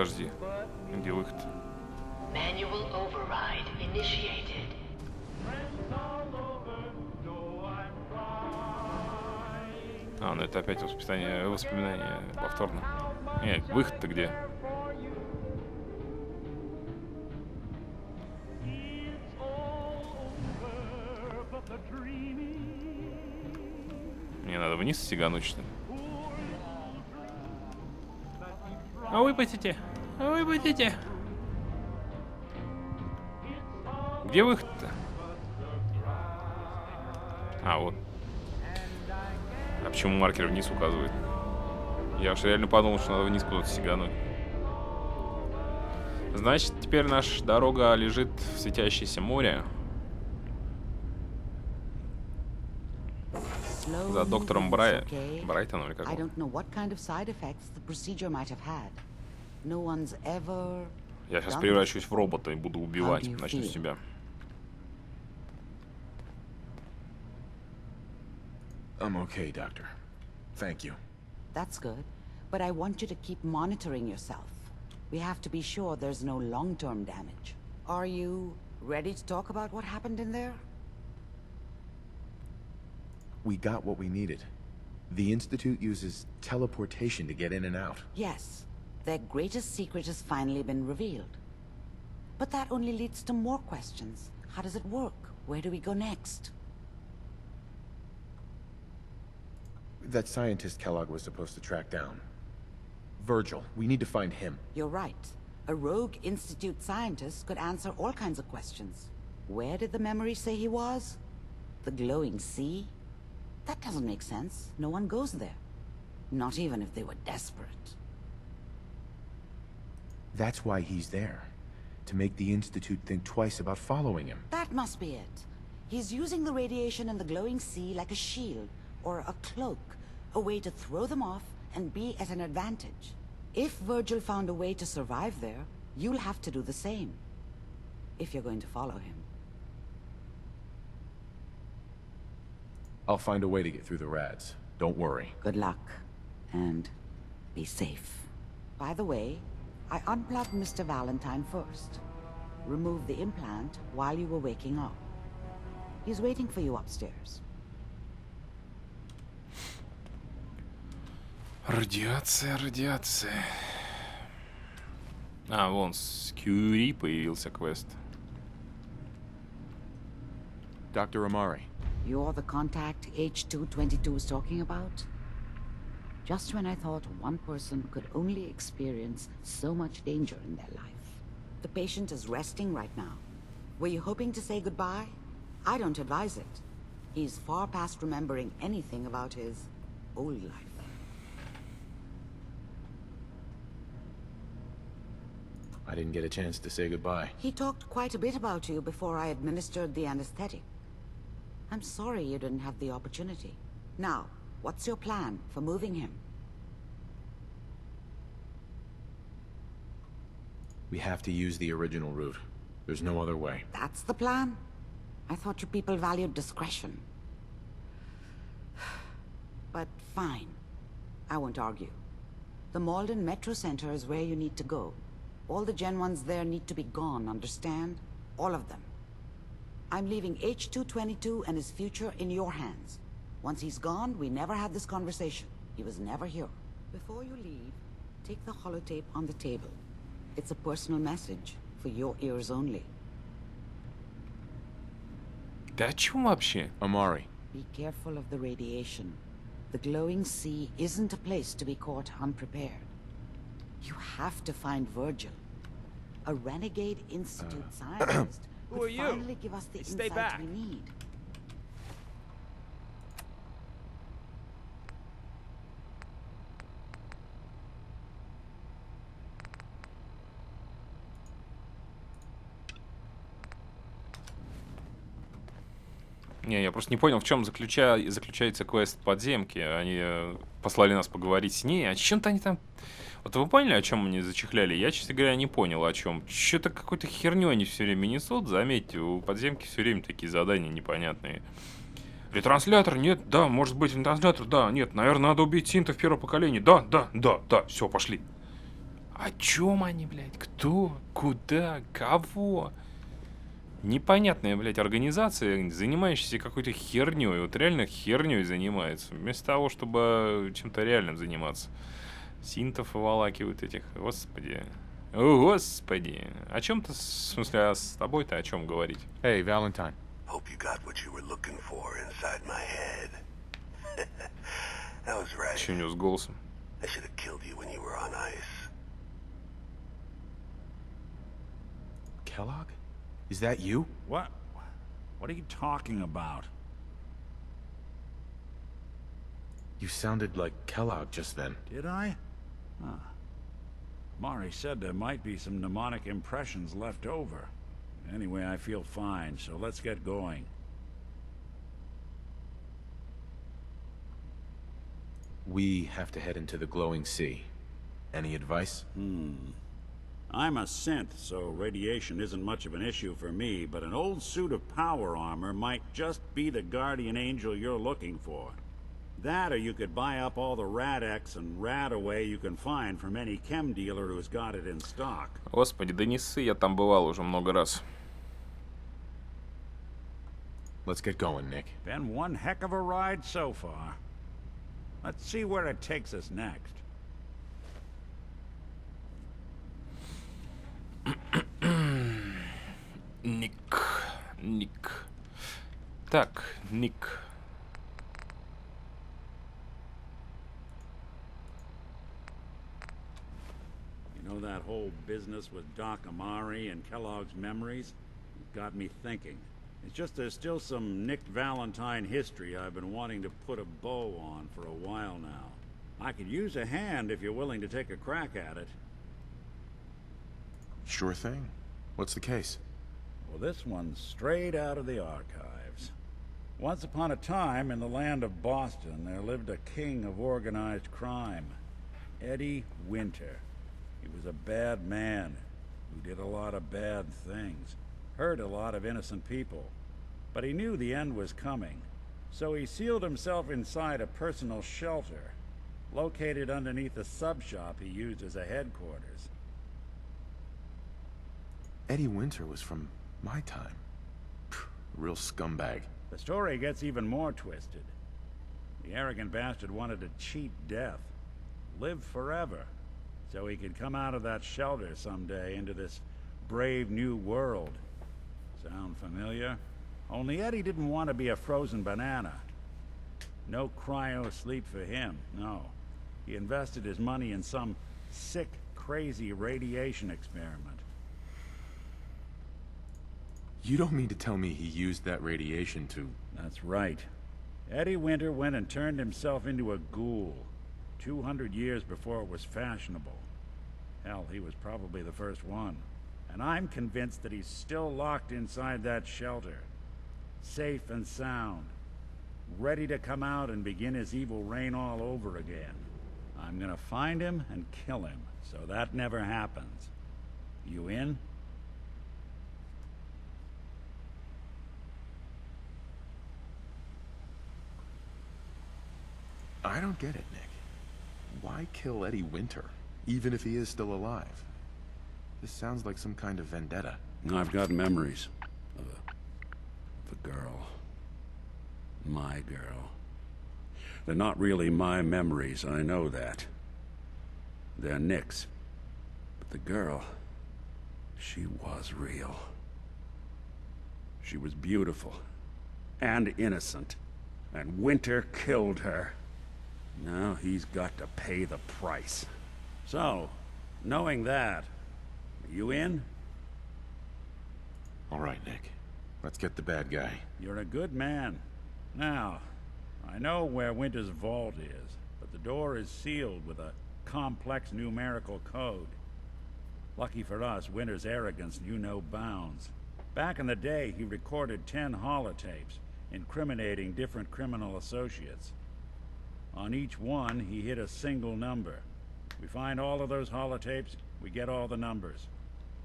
[SPEAKER 1] подожди. Где выход?
[SPEAKER 5] Manual override initiated.
[SPEAKER 1] А, ну это опять воспоминания повторно. Нет, выход-то где? Мне надо вниз стегануть, что ли? А выпустите! А выпустите! Где выход-то? А, вот. А почему маркер вниз указывает? Я уж реально подумал, что надо вниз куда-то стегануть. Значит, теперь наша дорога лежит в светящееся море. За доктором Брайтоном или как? Я сейчас превращусь в робота и буду убивать. Начну с тебя.
[SPEAKER 2] I'm okay, Doctor. Thank you.
[SPEAKER 12] That's good, but I want you to keep monitoring yourself. We have to be sure there's no long-term damage. Are you ready to talk about what happened in there?
[SPEAKER 2] We got what we needed. The Institute uses teleportation to get in and out.
[SPEAKER 12] Yes. Their greatest secret has finally been revealed. But that only leads to more questions. How does it work? Where do we go next?
[SPEAKER 2] That scientist Kellogg was supposed to track down. Virgil, we need to find him.
[SPEAKER 12] You're right. A rogue Institute scientist could answer all kinds of questions. Where did the memory say he was? The glowing sea? That doesn't make sense. No one goes there. Not even if they were desperate.
[SPEAKER 2] That's why he's there. To make the Institute think twice about following him.
[SPEAKER 12] That must be it. He's using the radiation in the glowing sea like a shield, or a cloak. A way to throw them off and be at an advantage. If Virgil found a way to survive there, you'll have to do the same. If you're going to follow him.
[SPEAKER 2] I'll find a way to get through the rads. Don't worry.
[SPEAKER 12] Good luck. And be safe. By the way, I unplugged Mr. Valentine first. Removed the implant while you were waking up. He's waiting for you upstairs.
[SPEAKER 1] Радиация, радиация. А, вон, с Кьюри появился квест.
[SPEAKER 2] Dr. Amari.
[SPEAKER 12] You're the contact H222 is talking about? Just when I thought one person could only experience so much danger in their life. The patient is resting right now. Were you hoping to say goodbye? I don't advise it. He's far past remembering anything about his old life.
[SPEAKER 2] I didn't get a chance to say goodbye.
[SPEAKER 12] He talked quite a bit about you before I administered the anesthetic. I'm sorry you didn't have the opportunity. Now, what's your plan for moving him?
[SPEAKER 2] We have to use the original route. There's no other way.
[SPEAKER 12] That's the plan? I thought you people valued discretion. But fine. I won't argue. The Malden Metro Center is where you need to go. All the Gen 1s there need to be gone, understand? All of them. I'm leaving H222 and his future in your hands. Once he's gone, we never had this conversation. He was never here. Before you leave, take the holotape on the table. It's a personal message for your ears only.
[SPEAKER 1] Да о чем вообще?
[SPEAKER 2] Amari.
[SPEAKER 12] Be careful of the radiation. The glowing sea isn't a place to be caught unprepared. You have to find Virgil. A renegade Institute scientist
[SPEAKER 13] Who
[SPEAKER 12] could
[SPEAKER 13] are you?
[SPEAKER 12] finally give us the
[SPEAKER 13] Stay
[SPEAKER 12] insight
[SPEAKER 13] back.
[SPEAKER 12] we need.
[SPEAKER 1] Не, я просто не понял, в чем заключается квест подземки. Они послали нас поговорить с ней. А чем-то они там... Вот вы поняли, о чем они зачехляли? Я, честно говоря, не понял, о чем. Что-то какой-то херню они все время несут. Заметьте, у подземки все время такие задания непонятные. Ретранслятор? Нет, да, может быть, ретранслятор, да, нет. Наверное, надо убить синтов первого поколения. Да, все, пошли. О чем они, блядь? Кто? Куда? Кого? Непонятная, блядь, организация, занимающаяся какой-то херней. Вот реально херней занимается. Вместо того, чтобы чем-то реальным заниматься. Синтов выволакивают этих. Господи. О, господи. О чем-то, в смысле, а с тобой-то о чем говорить?
[SPEAKER 2] Hey, Valentine.
[SPEAKER 7] Hope you got what you were looking for inside my head. That was right.
[SPEAKER 1] Что у него с голосом?
[SPEAKER 7] I should have killed you when you were on ice.
[SPEAKER 2] Kellogg? Is that you?
[SPEAKER 3] What? What are you talking about?
[SPEAKER 2] You sounded like Kellogg just then.
[SPEAKER 3] Did I? Huh. Mari said there might be some mnemonic impressions left over. Anyway, I feel fine, so let's get going.
[SPEAKER 2] We have to head into the glowing sea. Any advice?
[SPEAKER 3] I'm a synth, so radiation isn't much of an issue for me, but an old suit of power armor might just be the guardian angel you're looking for. That, or you could buy up all the Rad-X and Rad-Away you can find from any chem dealer who's got it in stock.
[SPEAKER 1] Господи, да не ссы, я там бывал уже много раз.
[SPEAKER 2] Let's get going, Nick.
[SPEAKER 3] Been one heck of a ride so far. Let's see where it takes us next.
[SPEAKER 1] Ник. Так, Ник.
[SPEAKER 3] You know that whole business with Doc Amari and Kellogg's memories? It got me thinking. It's just there's still some Nick Valentine history I've been wanting to put a bow on for a while now. I could use a hand if you're willing to take a crack at it.
[SPEAKER 2] Sure thing. What's the case?
[SPEAKER 3] Well, this one's straight out of the archives. Once upon a time, in the land of Boston, there lived a king of organized crime, Eddie Winter. He was a bad man who did a lot of bad things, hurt a lot of innocent people. But he knew the end was coming, so he sealed himself inside a personal shelter, located underneath a sub-shop he used as a headquarters.
[SPEAKER 2] Eddie Winter was from my time. Real scumbag.
[SPEAKER 3] The story gets even more twisted. The arrogant bastard wanted to cheat death, live forever, so he could come out of that shelter someday into this brave new world. Sound familiar? Only Eddie didn't want to be a frozen banana. No cryo sleep for him, no. He invested his money in some sick, crazy radiation experiment.
[SPEAKER 2] You don't mean to tell me he used that radiation to...
[SPEAKER 3] That's right. Eddie Winter went and turned himself into a ghoul, 200 years before it was fashionable. Hell, he was probably the first one. And I'm convinced that he's still locked inside that shelter. Safe and sound. Ready to come out and begin his evil reign all over again. I'm gonna find him and kill him, so that never happens. You in?
[SPEAKER 2] I don't get it, Nick. Why kill Eddie Winter, even if he is still alive? This sounds like some kind of vendetta.
[SPEAKER 3] I've got memories of a girl. My girl. They're not really my memories, I know that. They're Nick's. But the girl, she was real. She was beautiful and innocent, and Winter killed her. Now he's got to pay the price. So, knowing that, are you in?
[SPEAKER 2] All right, Nick. Let's get the bad guy.
[SPEAKER 3] You're a good man. Now, I know where Winter's vault is, but the door is sealed with a complex numerical code. Lucky for us, Winter's arrogance knew no bounds. Back in the day, he recorded 10 holotapes, incriminating different criminal associates. On each one, he hit a single number. We find all of those holotapes, we get all the numbers.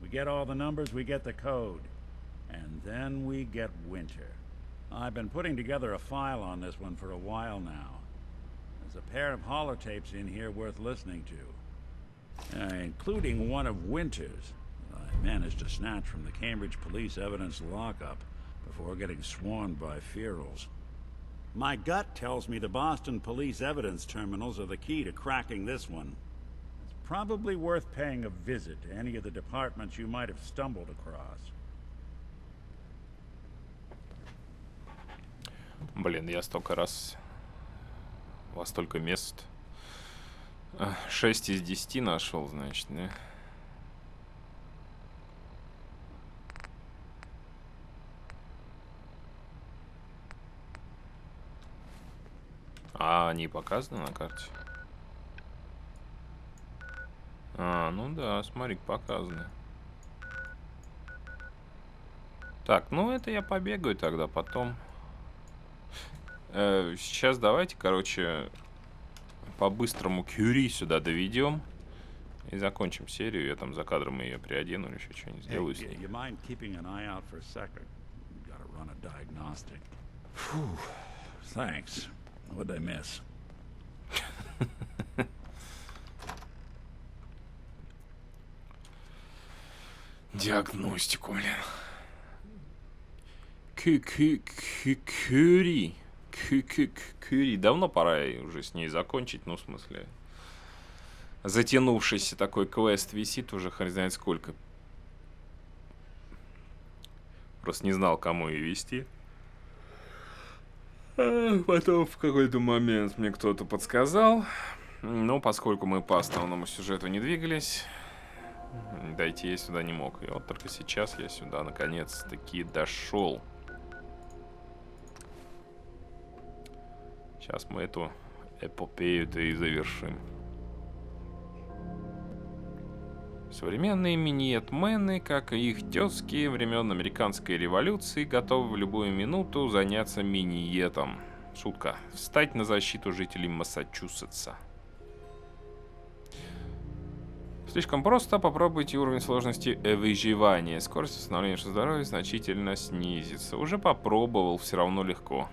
[SPEAKER 3] We get all the numbers, we get the code. And then we get Winter. I've been putting together a file on this one for a while now. There's a pair of holotapes in here worth listening to. including one of Winter's. I managed to snatch from the Cambridge police evidence lockup before getting swarmed by ferals. My gut tells me the Boston police evidence terminals are the key to cracking this one. It's probably worth paying a visit to any of the departments you might have stumbled across.
[SPEAKER 1] Блин, я столько раз... Во столько мест. 6 из 10 нашел, значит, да? А, они показаны на карте? А, ну да, смотри, показаны. Так, ну это я побегаю тогда потом. Сейчас давайте, короче, по-быстрому Кюри сюда доведем и закончим серию. Я там за кадром ее приодену или еще что-нибудь сделаю с ней.
[SPEAKER 3] Thanks. What'd I miss?
[SPEAKER 1] Диагностику, блин. Кюри. Кюри. Давно пора уже с ней закончить, ну, в смысле. Затянувшийся такой квест висит уже хрен знает сколько. Просто не знал, кому ее вести. Потом в какой-то момент мне кто-то подсказал. Но поскольку мы по основному сюжету не двигались, дойти я сюда не мог. И вот только сейчас я сюда наконец-таки дошел. Сейчас мы эту эпопею-то и завершим. Современные миньетмены, как и их тезки времен американской революции, готовы в любую минуту заняться миньетом. Шутка. Встать на защиту жителей Массачусетса. Слишком просто. Попробуйте уровень сложности выживания. Скорость восстановления здоровья значительно снизится. Уже попробовал, все равно легко.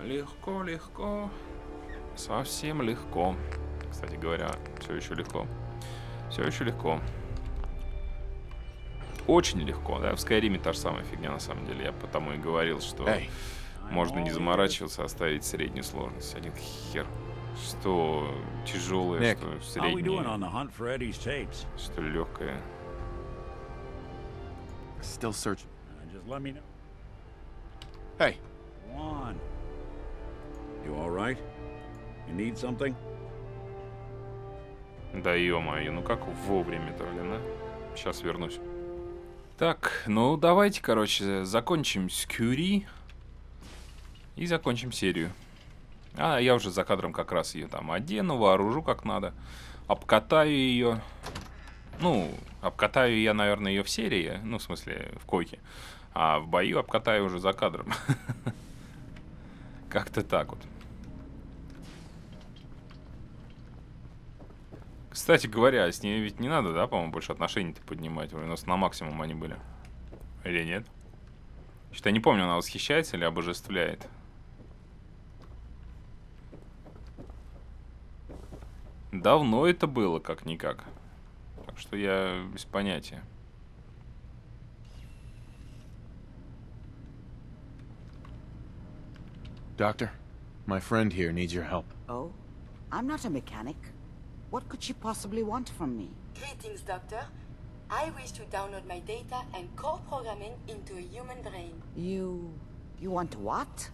[SPEAKER 1] Легко, легко. Совсем легко. Кстати говоря, все еще легко. Все еще легко. Очень легко, да? В Скайриме та же самая фигня, на самом деле. Я потому и говорил, что можно не заморачиваться, а ставить среднюю сложность. Один хер. Что тяжелое, что среднее, что легкое.
[SPEAKER 2] Still searching.
[SPEAKER 3] Just let me know.
[SPEAKER 2] Hey.
[SPEAKER 3] Come on. You all right? You need something?
[SPEAKER 1] Да ё-моё, ну как вовремя-то, блин, а? Сейчас вернусь. Так, ну давайте, короче, закончим с Кюри и закончим серию. А я уже за кадром как раз ее там одену, вооружу как надо, обкатаю ее. Ну, обкатаю я, наверное, ее в серии, ну, в смысле, в койке, а в бою обкатаю уже за кадром. Как-то так вот. Кстати говоря, с ней ведь не надо, да, по-моему, больше отношений-то поднимать. У нас на максимум они были. Или нет? Что-то я не помню, она восхищается или обожествляет. Давно это было, как-никак. Так что я без понятия.
[SPEAKER 2] Doctor, my friend here needs your help.
[SPEAKER 12] Oh? I'm not a mechanic. What could she possibly want from me?
[SPEAKER 4] Greetings, Doctor. I wish to download my data and core programming into a human brain.
[SPEAKER 12] You want what?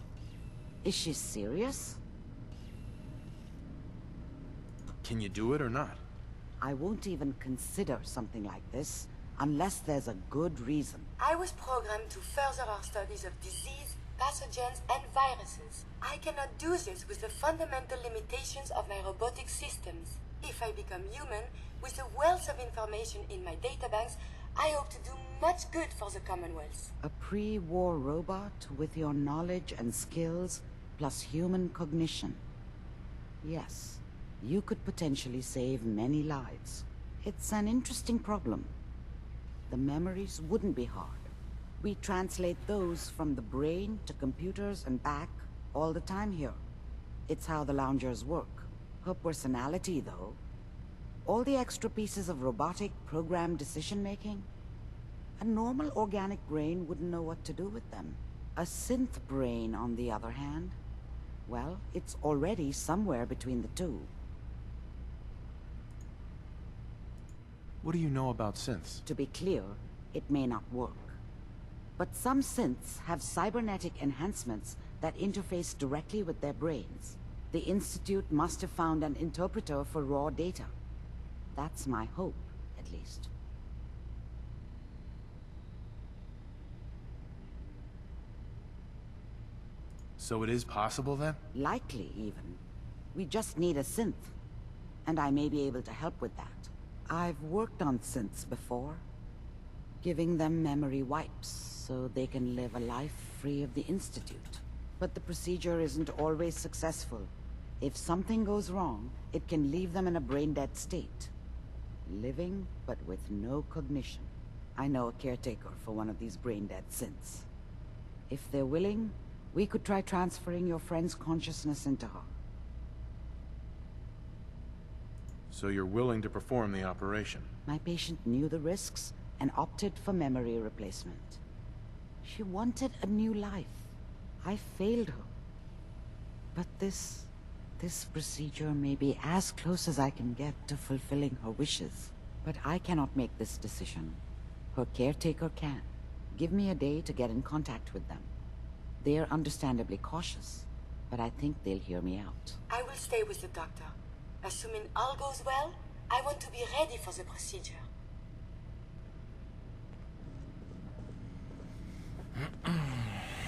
[SPEAKER 12] Is she serious?
[SPEAKER 2] Can you do it or not?
[SPEAKER 12] I won't even consider something like this unless there's a good reason.
[SPEAKER 4] I was programmed to further our studies of disease, pathogens, and viruses. I cannot do this with the fundamental limitations of my robotic systems. If I become human, with the wealth of information in my databanks, I hope to do much good for the Commonwealth.
[SPEAKER 12] A pre-war robot with your knowledge and skills, plus human cognition. Yes, you could potentially save many lives. It's an interesting problem. The memories wouldn't be hard. We translate those from the brain to computers and back all the time here. It's how the loungers work. Her personality, though. All the extra pieces of robotic, programmed decision-making. A normal organic brain wouldn't know what to do with them. A synth brain, on the other hand, well, it's already somewhere between the two.
[SPEAKER 2] What do you know about synths?
[SPEAKER 12] To be clear, it may not work. But some synths have cybernetic enhancements that interface directly with their brains. The Institute must have found an interpreter for raw data. That's my hope, at least.
[SPEAKER 2] So it is possible, then?
[SPEAKER 12] Likely, even. We just need a synth. And I may be able to help with that. I've worked on synths before. Giving them memory wipes, so they can live a life free of the Institute. But the procedure isn't always successful. If something goes wrong, it can leave them in a brain-dead state. Living, but with no cognition. I know a caretaker for one of these brain-dead synths. If they're willing, we could try transferring your friend's consciousness into her.
[SPEAKER 2] So you're willing to perform the operation?
[SPEAKER 12] My patient knew the risks and opted for memory replacement. She wanted a new life. I failed her. But this procedure may be as close as I can get to fulfilling her wishes. But I cannot make this decision. Her caretaker can. Give me a day to get in contact with them. They're understandably cautious, but I think they'll hear me out.
[SPEAKER 4] I will stay with the doctor. Assuming all goes well, I want to be ready for the procedure.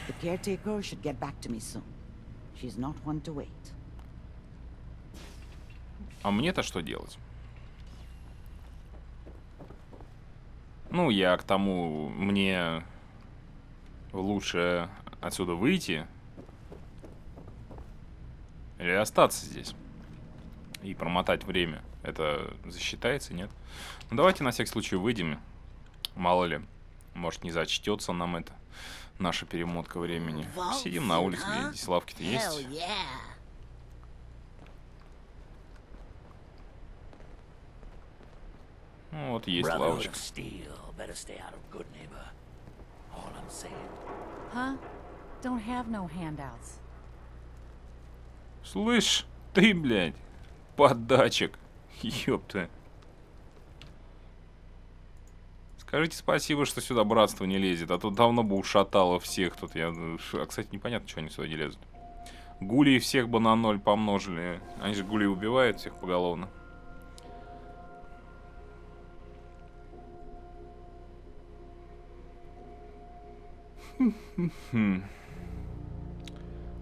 [SPEAKER 12] The caretaker should get back to me soon. She's not one to wait.
[SPEAKER 1] А мне-то что делать? Ну, я к тому, мне лучше отсюда выйти или остаться здесь и промотать время. Это засчитается, нет? Ну, давайте на всякий случай выйдем. Мало ли, может, не зачтется нам это, наша перемотка времени. Сидим на улице, здесь лавки-то есть. Ну, вот есть лавочка.
[SPEAKER 16] Huh? Don't have no handouts.
[SPEAKER 1] Слышь, ты, блядь, подачек. Ёпта. Скажите спасибо, что сюда братство не лезет, а то давно бы ушатало всех тут. А, кстати, непонятно, что они сюда не лезут. Гулей всех бы на 0 помножили. Они же гулей убивают всех поголовно.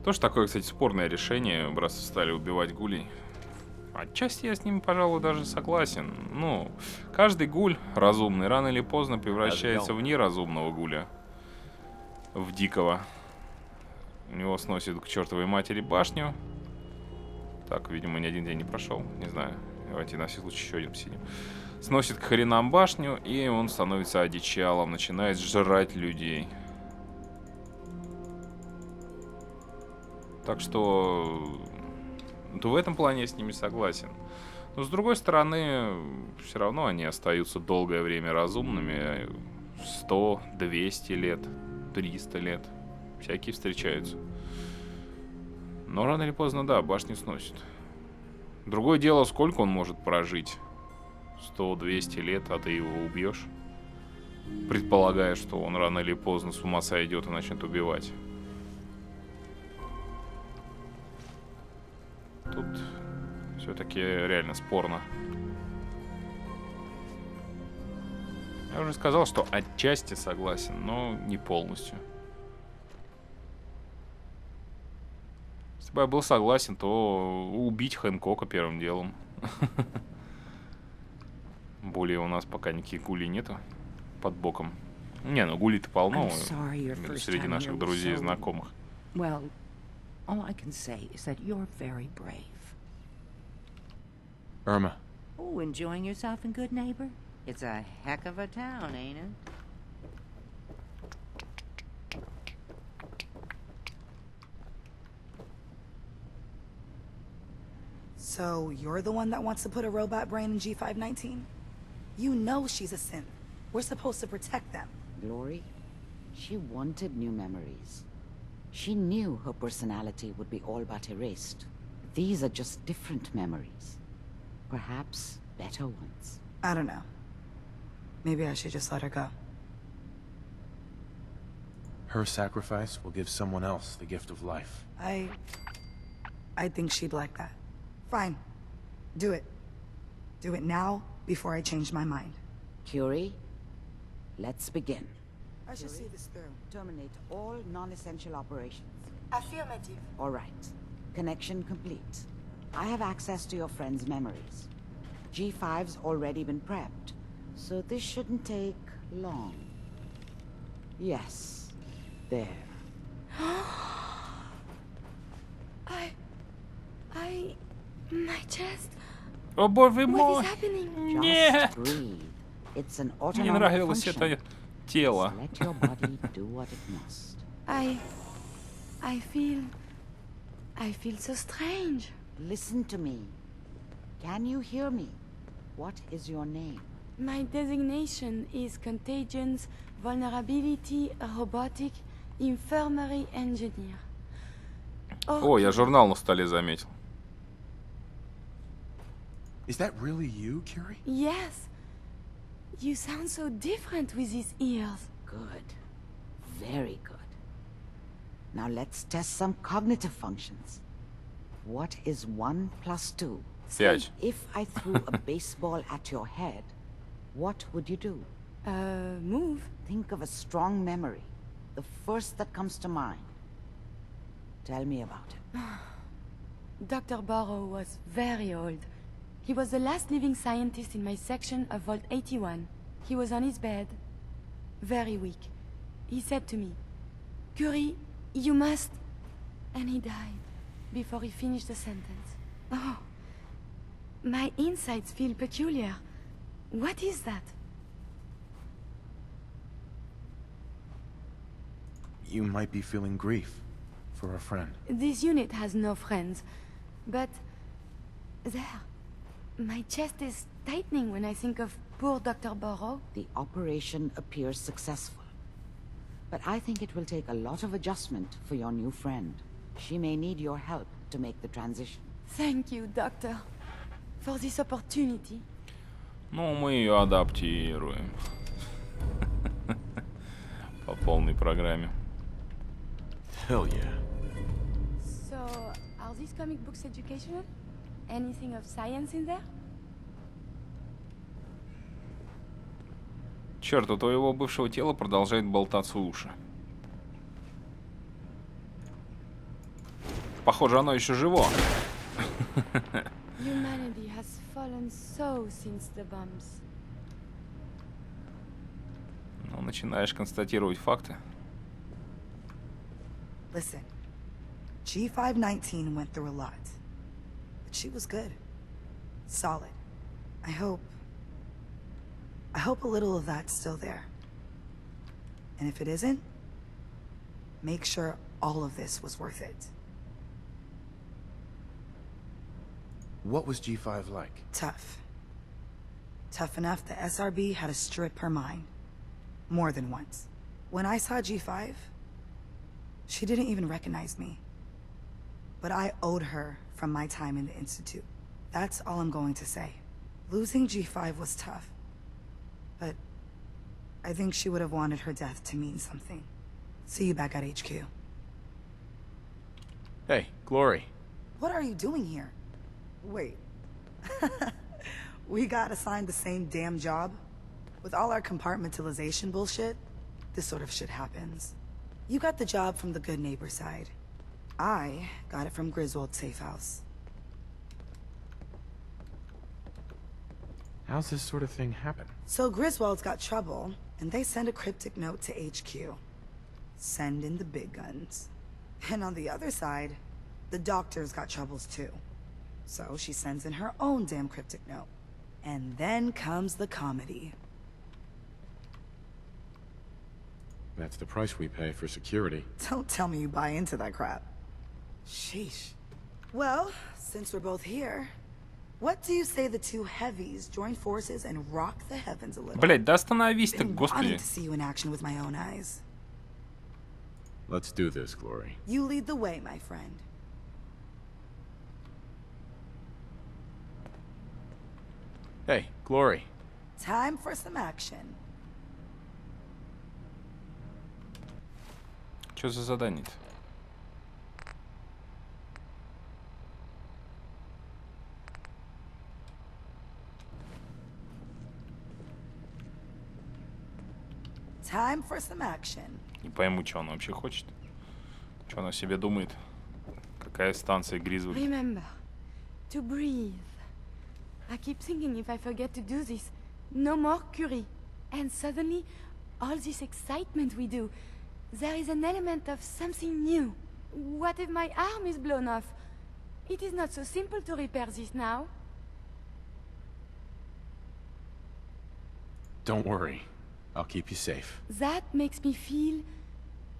[SPEAKER 1] Тоже такое, кстати, спорное решение. Братство стали убивать гулей. Отчасти я с ними, пожалуй, даже согласен. Ну, каждый гуль разумный рано или поздно превращается в неразумного гуля. В дикого. У него сносит к чертовой матери башню. Так, видимо, ни один день не прошел. Не знаю. Давайте на всякий случай еще один посидим. Сносит к хренам башню, и он становится одичалом. Начинает жрать людей. Так что... то в этом плане я с ними согласен. Но с другой стороны, все равно они остаются долгое время разумными. 100, 200 лет, 300 лет. Всякие встречаются. Но рано или поздно, да, башню сносит. Другое дело, сколько он может прожить. 100-200 лет, а ты его убьешь. Предполагая, что он рано или поздно с ума сойдет и начнет убивать. Тут все-таки реально спорно. Я уже сказал, что отчасти согласен, но не полностью. Если бы я был согласен, то убить Хэнкока первым делом. Более у нас пока никаких гулей нету под боком. Не, ну гулей-то полно среди наших друзей и знакомых.
[SPEAKER 9] All I can say is that you're very brave.
[SPEAKER 2] Irma.
[SPEAKER 9] Oh, enjoying yourself in Good Neighbor? It's a heck of a town, ain't it?
[SPEAKER 8] So you're the one that wants to put a robot brain in G519? You know she's a synth. We're supposed to protect them.
[SPEAKER 12] Glory, she wanted new memories. She knew her personality would be all but erased. These are just different memories. Perhaps better ones.
[SPEAKER 8] I don't know. Maybe I should just let her go.
[SPEAKER 2] Her sacrifice will give someone else the gift of life.
[SPEAKER 8] I think she'd like that. Fine. Do it. Do it now, before I change my mind.
[SPEAKER 12] Curie, let's begin.
[SPEAKER 8] I should see this through.
[SPEAKER 12] Terminate all non-essential operations.
[SPEAKER 4] Affirmative.
[SPEAKER 12] All right. Connection complete. I have access to your friend's memories. G5's already been prepped, so this shouldn't take long. Yes. There.
[SPEAKER 4] My chest.
[SPEAKER 1] О боже мой!
[SPEAKER 4] What is happening?
[SPEAKER 1] Нет!
[SPEAKER 12] Just breathe. It's an
[SPEAKER 1] Мне
[SPEAKER 12] autonomic
[SPEAKER 1] нравилось
[SPEAKER 12] function.
[SPEAKER 1] это тело.
[SPEAKER 12] Just let your body do what it must.
[SPEAKER 4] I feel so strange.
[SPEAKER 12] Listen to me. Can you hear me? What is your name?
[SPEAKER 4] My designation is Contagions, Vulnerability, Robotic, Infirmary Engineer.
[SPEAKER 1] О, я журнал на столе заметил.
[SPEAKER 2] Is that really you, Curie?
[SPEAKER 4] Yes. You sound so different with these ears.
[SPEAKER 12] Good. Very good. Now let's test some cognitive functions. What is 1 plus 2?
[SPEAKER 1] Пять.
[SPEAKER 12] If I threw a baseball at your head, what would you do?
[SPEAKER 4] Move.
[SPEAKER 12] Think of a strong memory. The first that comes to mind. Tell me about it.
[SPEAKER 4] Dr. Burrow was very old. He was the last living scientist in my section of Vault 81. He was on his bed, very weak. He said to me, "Curie, you must..." And he died before he finished the sentence. Oh, my insides feel peculiar. What is that?
[SPEAKER 2] You might be feeling grief for a friend.
[SPEAKER 4] This unit has no friends, but there, my chest is tightening when I think of poor Dr. Burrow.
[SPEAKER 12] The operation appears successful. But I think it will take a lot of adjustment for your new friend. She may need your help to make the transition.
[SPEAKER 4] Thank you, Doctor, for this opportunity.
[SPEAKER 1] Ну, мы ее адаптируем. По полной программе.
[SPEAKER 2] Hell yeah.
[SPEAKER 4] So, are these comic books educational? Anything of science in there?
[SPEAKER 1] Черт, у твоего бывшего тела продолжает болтаться уши. Похоже, оно еще живо.
[SPEAKER 4] Humanity has fallen so since the bombs.
[SPEAKER 1] Ну, начинаешь констатировать факты.
[SPEAKER 8] Listen, G519 went through a lot, but she was good, solid. I hope a little of that's still there. And if it isn't, make sure all of this was worth it.
[SPEAKER 2] What was G5 like?
[SPEAKER 8] Tough. Tough enough the SRB had to strip her mind. More than once. When I saw G5, she didn't even recognize me. But I owed her from my time in the Institute. That's all I'm going to say. Losing G5 was tough. But I think she would have wanted her death to mean something. See you back at HQ.
[SPEAKER 2] Hey, Glory.
[SPEAKER 8] What are you doing here? Wait. We got assigned the same damn job? With all our compartmentalization bullshit, this sort of shit happens. You got the job from the good neighbor side. I got it from Griswold's safe house.
[SPEAKER 2] How's this sort of thing happen?
[SPEAKER 8] So Griswold's got trouble, and they send a cryptic note to HQ. Send in the big guns. And on the other side, the doctor's got troubles too. So she sends in her own damn cryptic note. And then comes the comedy.
[SPEAKER 2] That's the price we pay for security.
[SPEAKER 8] Don't tell me you buy into that crap. Sheesh. Well, since we're both here, What do you say the two heavies join forces and rock the heavens a little?
[SPEAKER 1] Блять, да остановись ты,
[SPEAKER 8] Been
[SPEAKER 1] господи.
[SPEAKER 8] wanting to see you in action with my own eyes.
[SPEAKER 2] Let's do this, Glory.
[SPEAKER 8] You lead the way, my friend.
[SPEAKER 2] Hey, Glory.
[SPEAKER 8] Time for some action.
[SPEAKER 1] Что за задание-то?
[SPEAKER 8] Time for some action.
[SPEAKER 1] Не пойму, что он вообще хочет. Что он о себе думает. Какая станция Гризвуд?
[SPEAKER 4] Remember, to breathe. I keep thinking if I forget to do this, no more Curie. And suddenly, all this excitement we do, there is an element of something new. What if my arm is blown off? It is not so simple to repair this now.
[SPEAKER 2] Don't worry. I'll keep you safe.
[SPEAKER 4] That makes me feel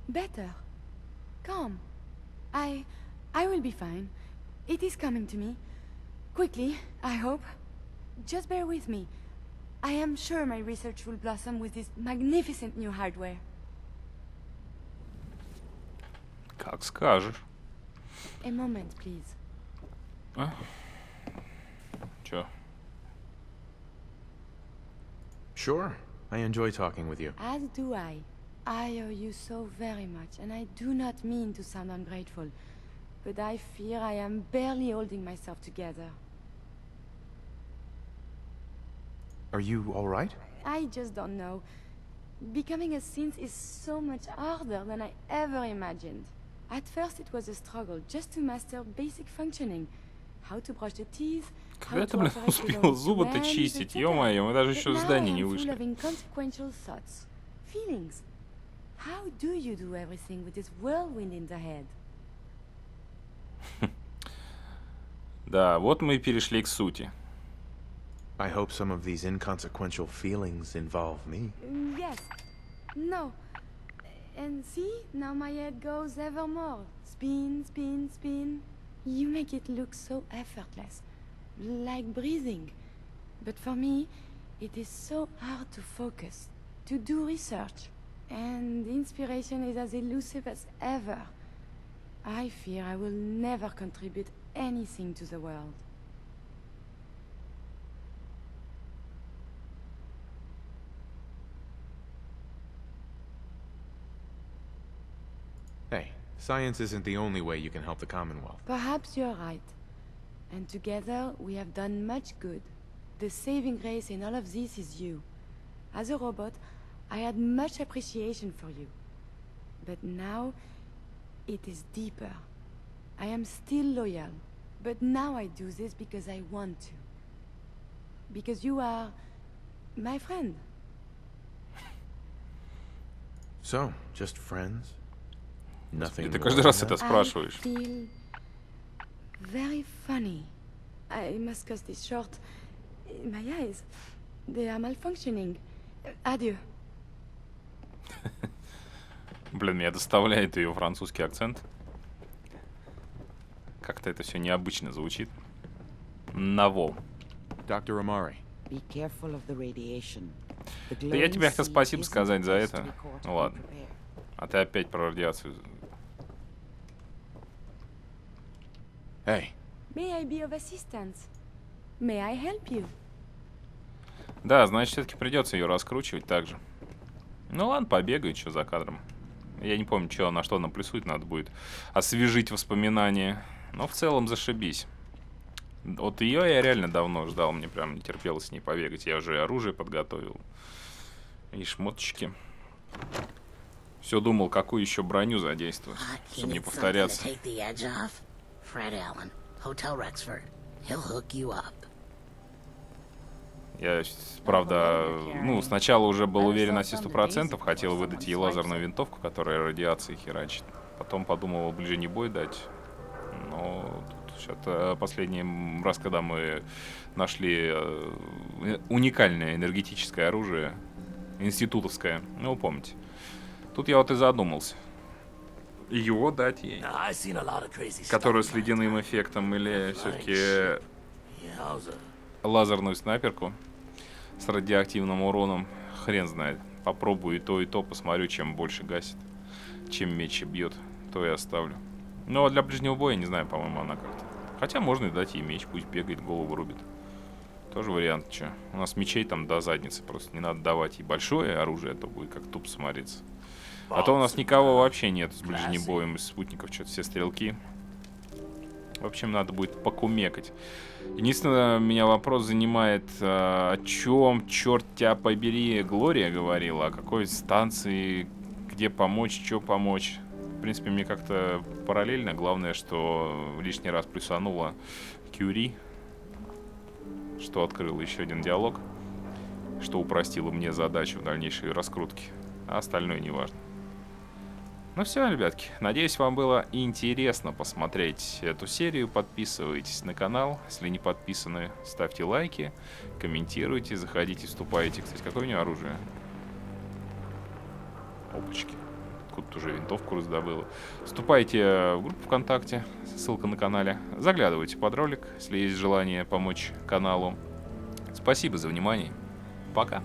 [SPEAKER 4] better. Calm. I will be fine. It is coming to me. Quickly, I hope. Just bear with me. I am sure my research will blossom with this magnificent new hardware.
[SPEAKER 1] Как скажешь.
[SPEAKER 4] A moment, please.
[SPEAKER 1] А? Чё?
[SPEAKER 2] Sure. I enjoy talking with you.
[SPEAKER 4] As do I. I owe you so very much, and I do not mean to sound ungrateful, but I fear I am barely holding myself together.
[SPEAKER 2] Are you all right?
[SPEAKER 4] I just don't know. Becoming a synth is so much harder than I ever imagined. At first it was a struggle just to master basic functioning. How to brush the teeth,
[SPEAKER 1] Когда ты, блин, успел зубы-то чистить? Ё-моё, мы даже еще в здании не вышли.
[SPEAKER 4] How do you do everything with this whirlwind in the head?
[SPEAKER 1] Да, вот мы и перешли к сути.
[SPEAKER 2] I hope some of these inconsequential feelings involve me.
[SPEAKER 4] Yes. No. And see, now my head goes ever more. Spin, spin, spin. You make it look so effortless. Like breathing. But for me, it is so hard to focus, to do research. And inspiration is as elusive as ever. I fear I will never contribute anything to the world.
[SPEAKER 2] Hey, science isn't the only way you can help the Commonwealth.
[SPEAKER 4] Perhaps you're right. And together we have done much good. The saving grace in all of this is you. As a robot, I had much appreciation for you. But now, it is deeper. I am still loyal. But now I do this because I want to. Because you are my friend.
[SPEAKER 2] So, just friends? Nothing.
[SPEAKER 1] Ты каждый раз это спрашиваешь.
[SPEAKER 4] I feel very funny. I must cut this short. My eyes, they are malfunctioning. Adieu.
[SPEAKER 1] Блин, меня доставляет ее французский акцент. Как-то это все необычно звучит. Ново.
[SPEAKER 2] Dr. Amari.
[SPEAKER 12] Be careful of the radiation. The
[SPEAKER 1] Да я тебе
[SPEAKER 12] glowing
[SPEAKER 1] хотел
[SPEAKER 12] sea
[SPEAKER 1] спасибо
[SPEAKER 12] isn't
[SPEAKER 1] сказать за
[SPEAKER 12] supposed to
[SPEAKER 1] это.
[SPEAKER 12] be caught
[SPEAKER 1] Ну ладно.
[SPEAKER 12] unprepared.
[SPEAKER 1] А ты опять про радиацию.
[SPEAKER 2] Hey.
[SPEAKER 4] May I be of assistance? May I help you?
[SPEAKER 1] Да, значит, все-таки придется ее раскручивать так же. Ну ладно, побегает, что за кадром. Я не помню, что, на что нам плюсует, надо будет освежить воспоминания. Но в целом зашибись. Вот ее я реально давно ждал, мне прям не терпелось с ней побегать. Я уже оружие подготовил. И шмоточки. Все думал, какую еще броню задействовать, чтобы не повторяться. Я, правда, ну, сначала уже был уверен на все 100%, хотел выдать ей лазерную винтовку, которая радиацией херачит. Потом подумал, ближний бой дать. Но тут что-то последний раз, когда мы нашли уникальное энергетическое оружие, институтовское, ну, вы помните. Тут я вот и задумался. Его дать ей, которую с ледяным эффектом, или все-таки лазерную снайперку с радиоактивным уроном. Хрен знает. Попробую и то, посмотрю, чем больше гасит. Чем меч бьет, то и оставлю. Ну, а для ближнего боя, не знаю, по-моему, она как-то. Хотя можно и дать ей меч, пусть бегает, голову рубит. Тоже вариант, что. У нас мечей там до задницы, просто не надо давать ей большое оружие, а то будет как туп смотреться. А то у нас никого вообще нет с ближним боем из спутников, что-то все стрелки. В общем, надо будет покумекать. Единственное, меня вопрос занимает, о чем, черт тебя побери, Глория говорила, о какой станции, где помочь, что помочь. В принципе, мне как-то параллельно. Главное, что лишний раз плюсанула Кюри, что открыло еще один диалог, что упростило мне задачу в дальнейшей раскрутке. А остальное не важно. Ну все, ребятки, надеюсь, вам было интересно посмотреть эту серию. Подписывайтесь на канал, если не подписаны, ставьте лайки, комментируйте, заходите, вступайте. Кстати, какое у него оружие? Опачки. Откуда-то уже винтовку раздобыла. Вступайте в группу ВКонтакте, ссылка на канале. Заглядывайте под ролик, если есть желание помочь каналу. Спасибо за внимание. Пока.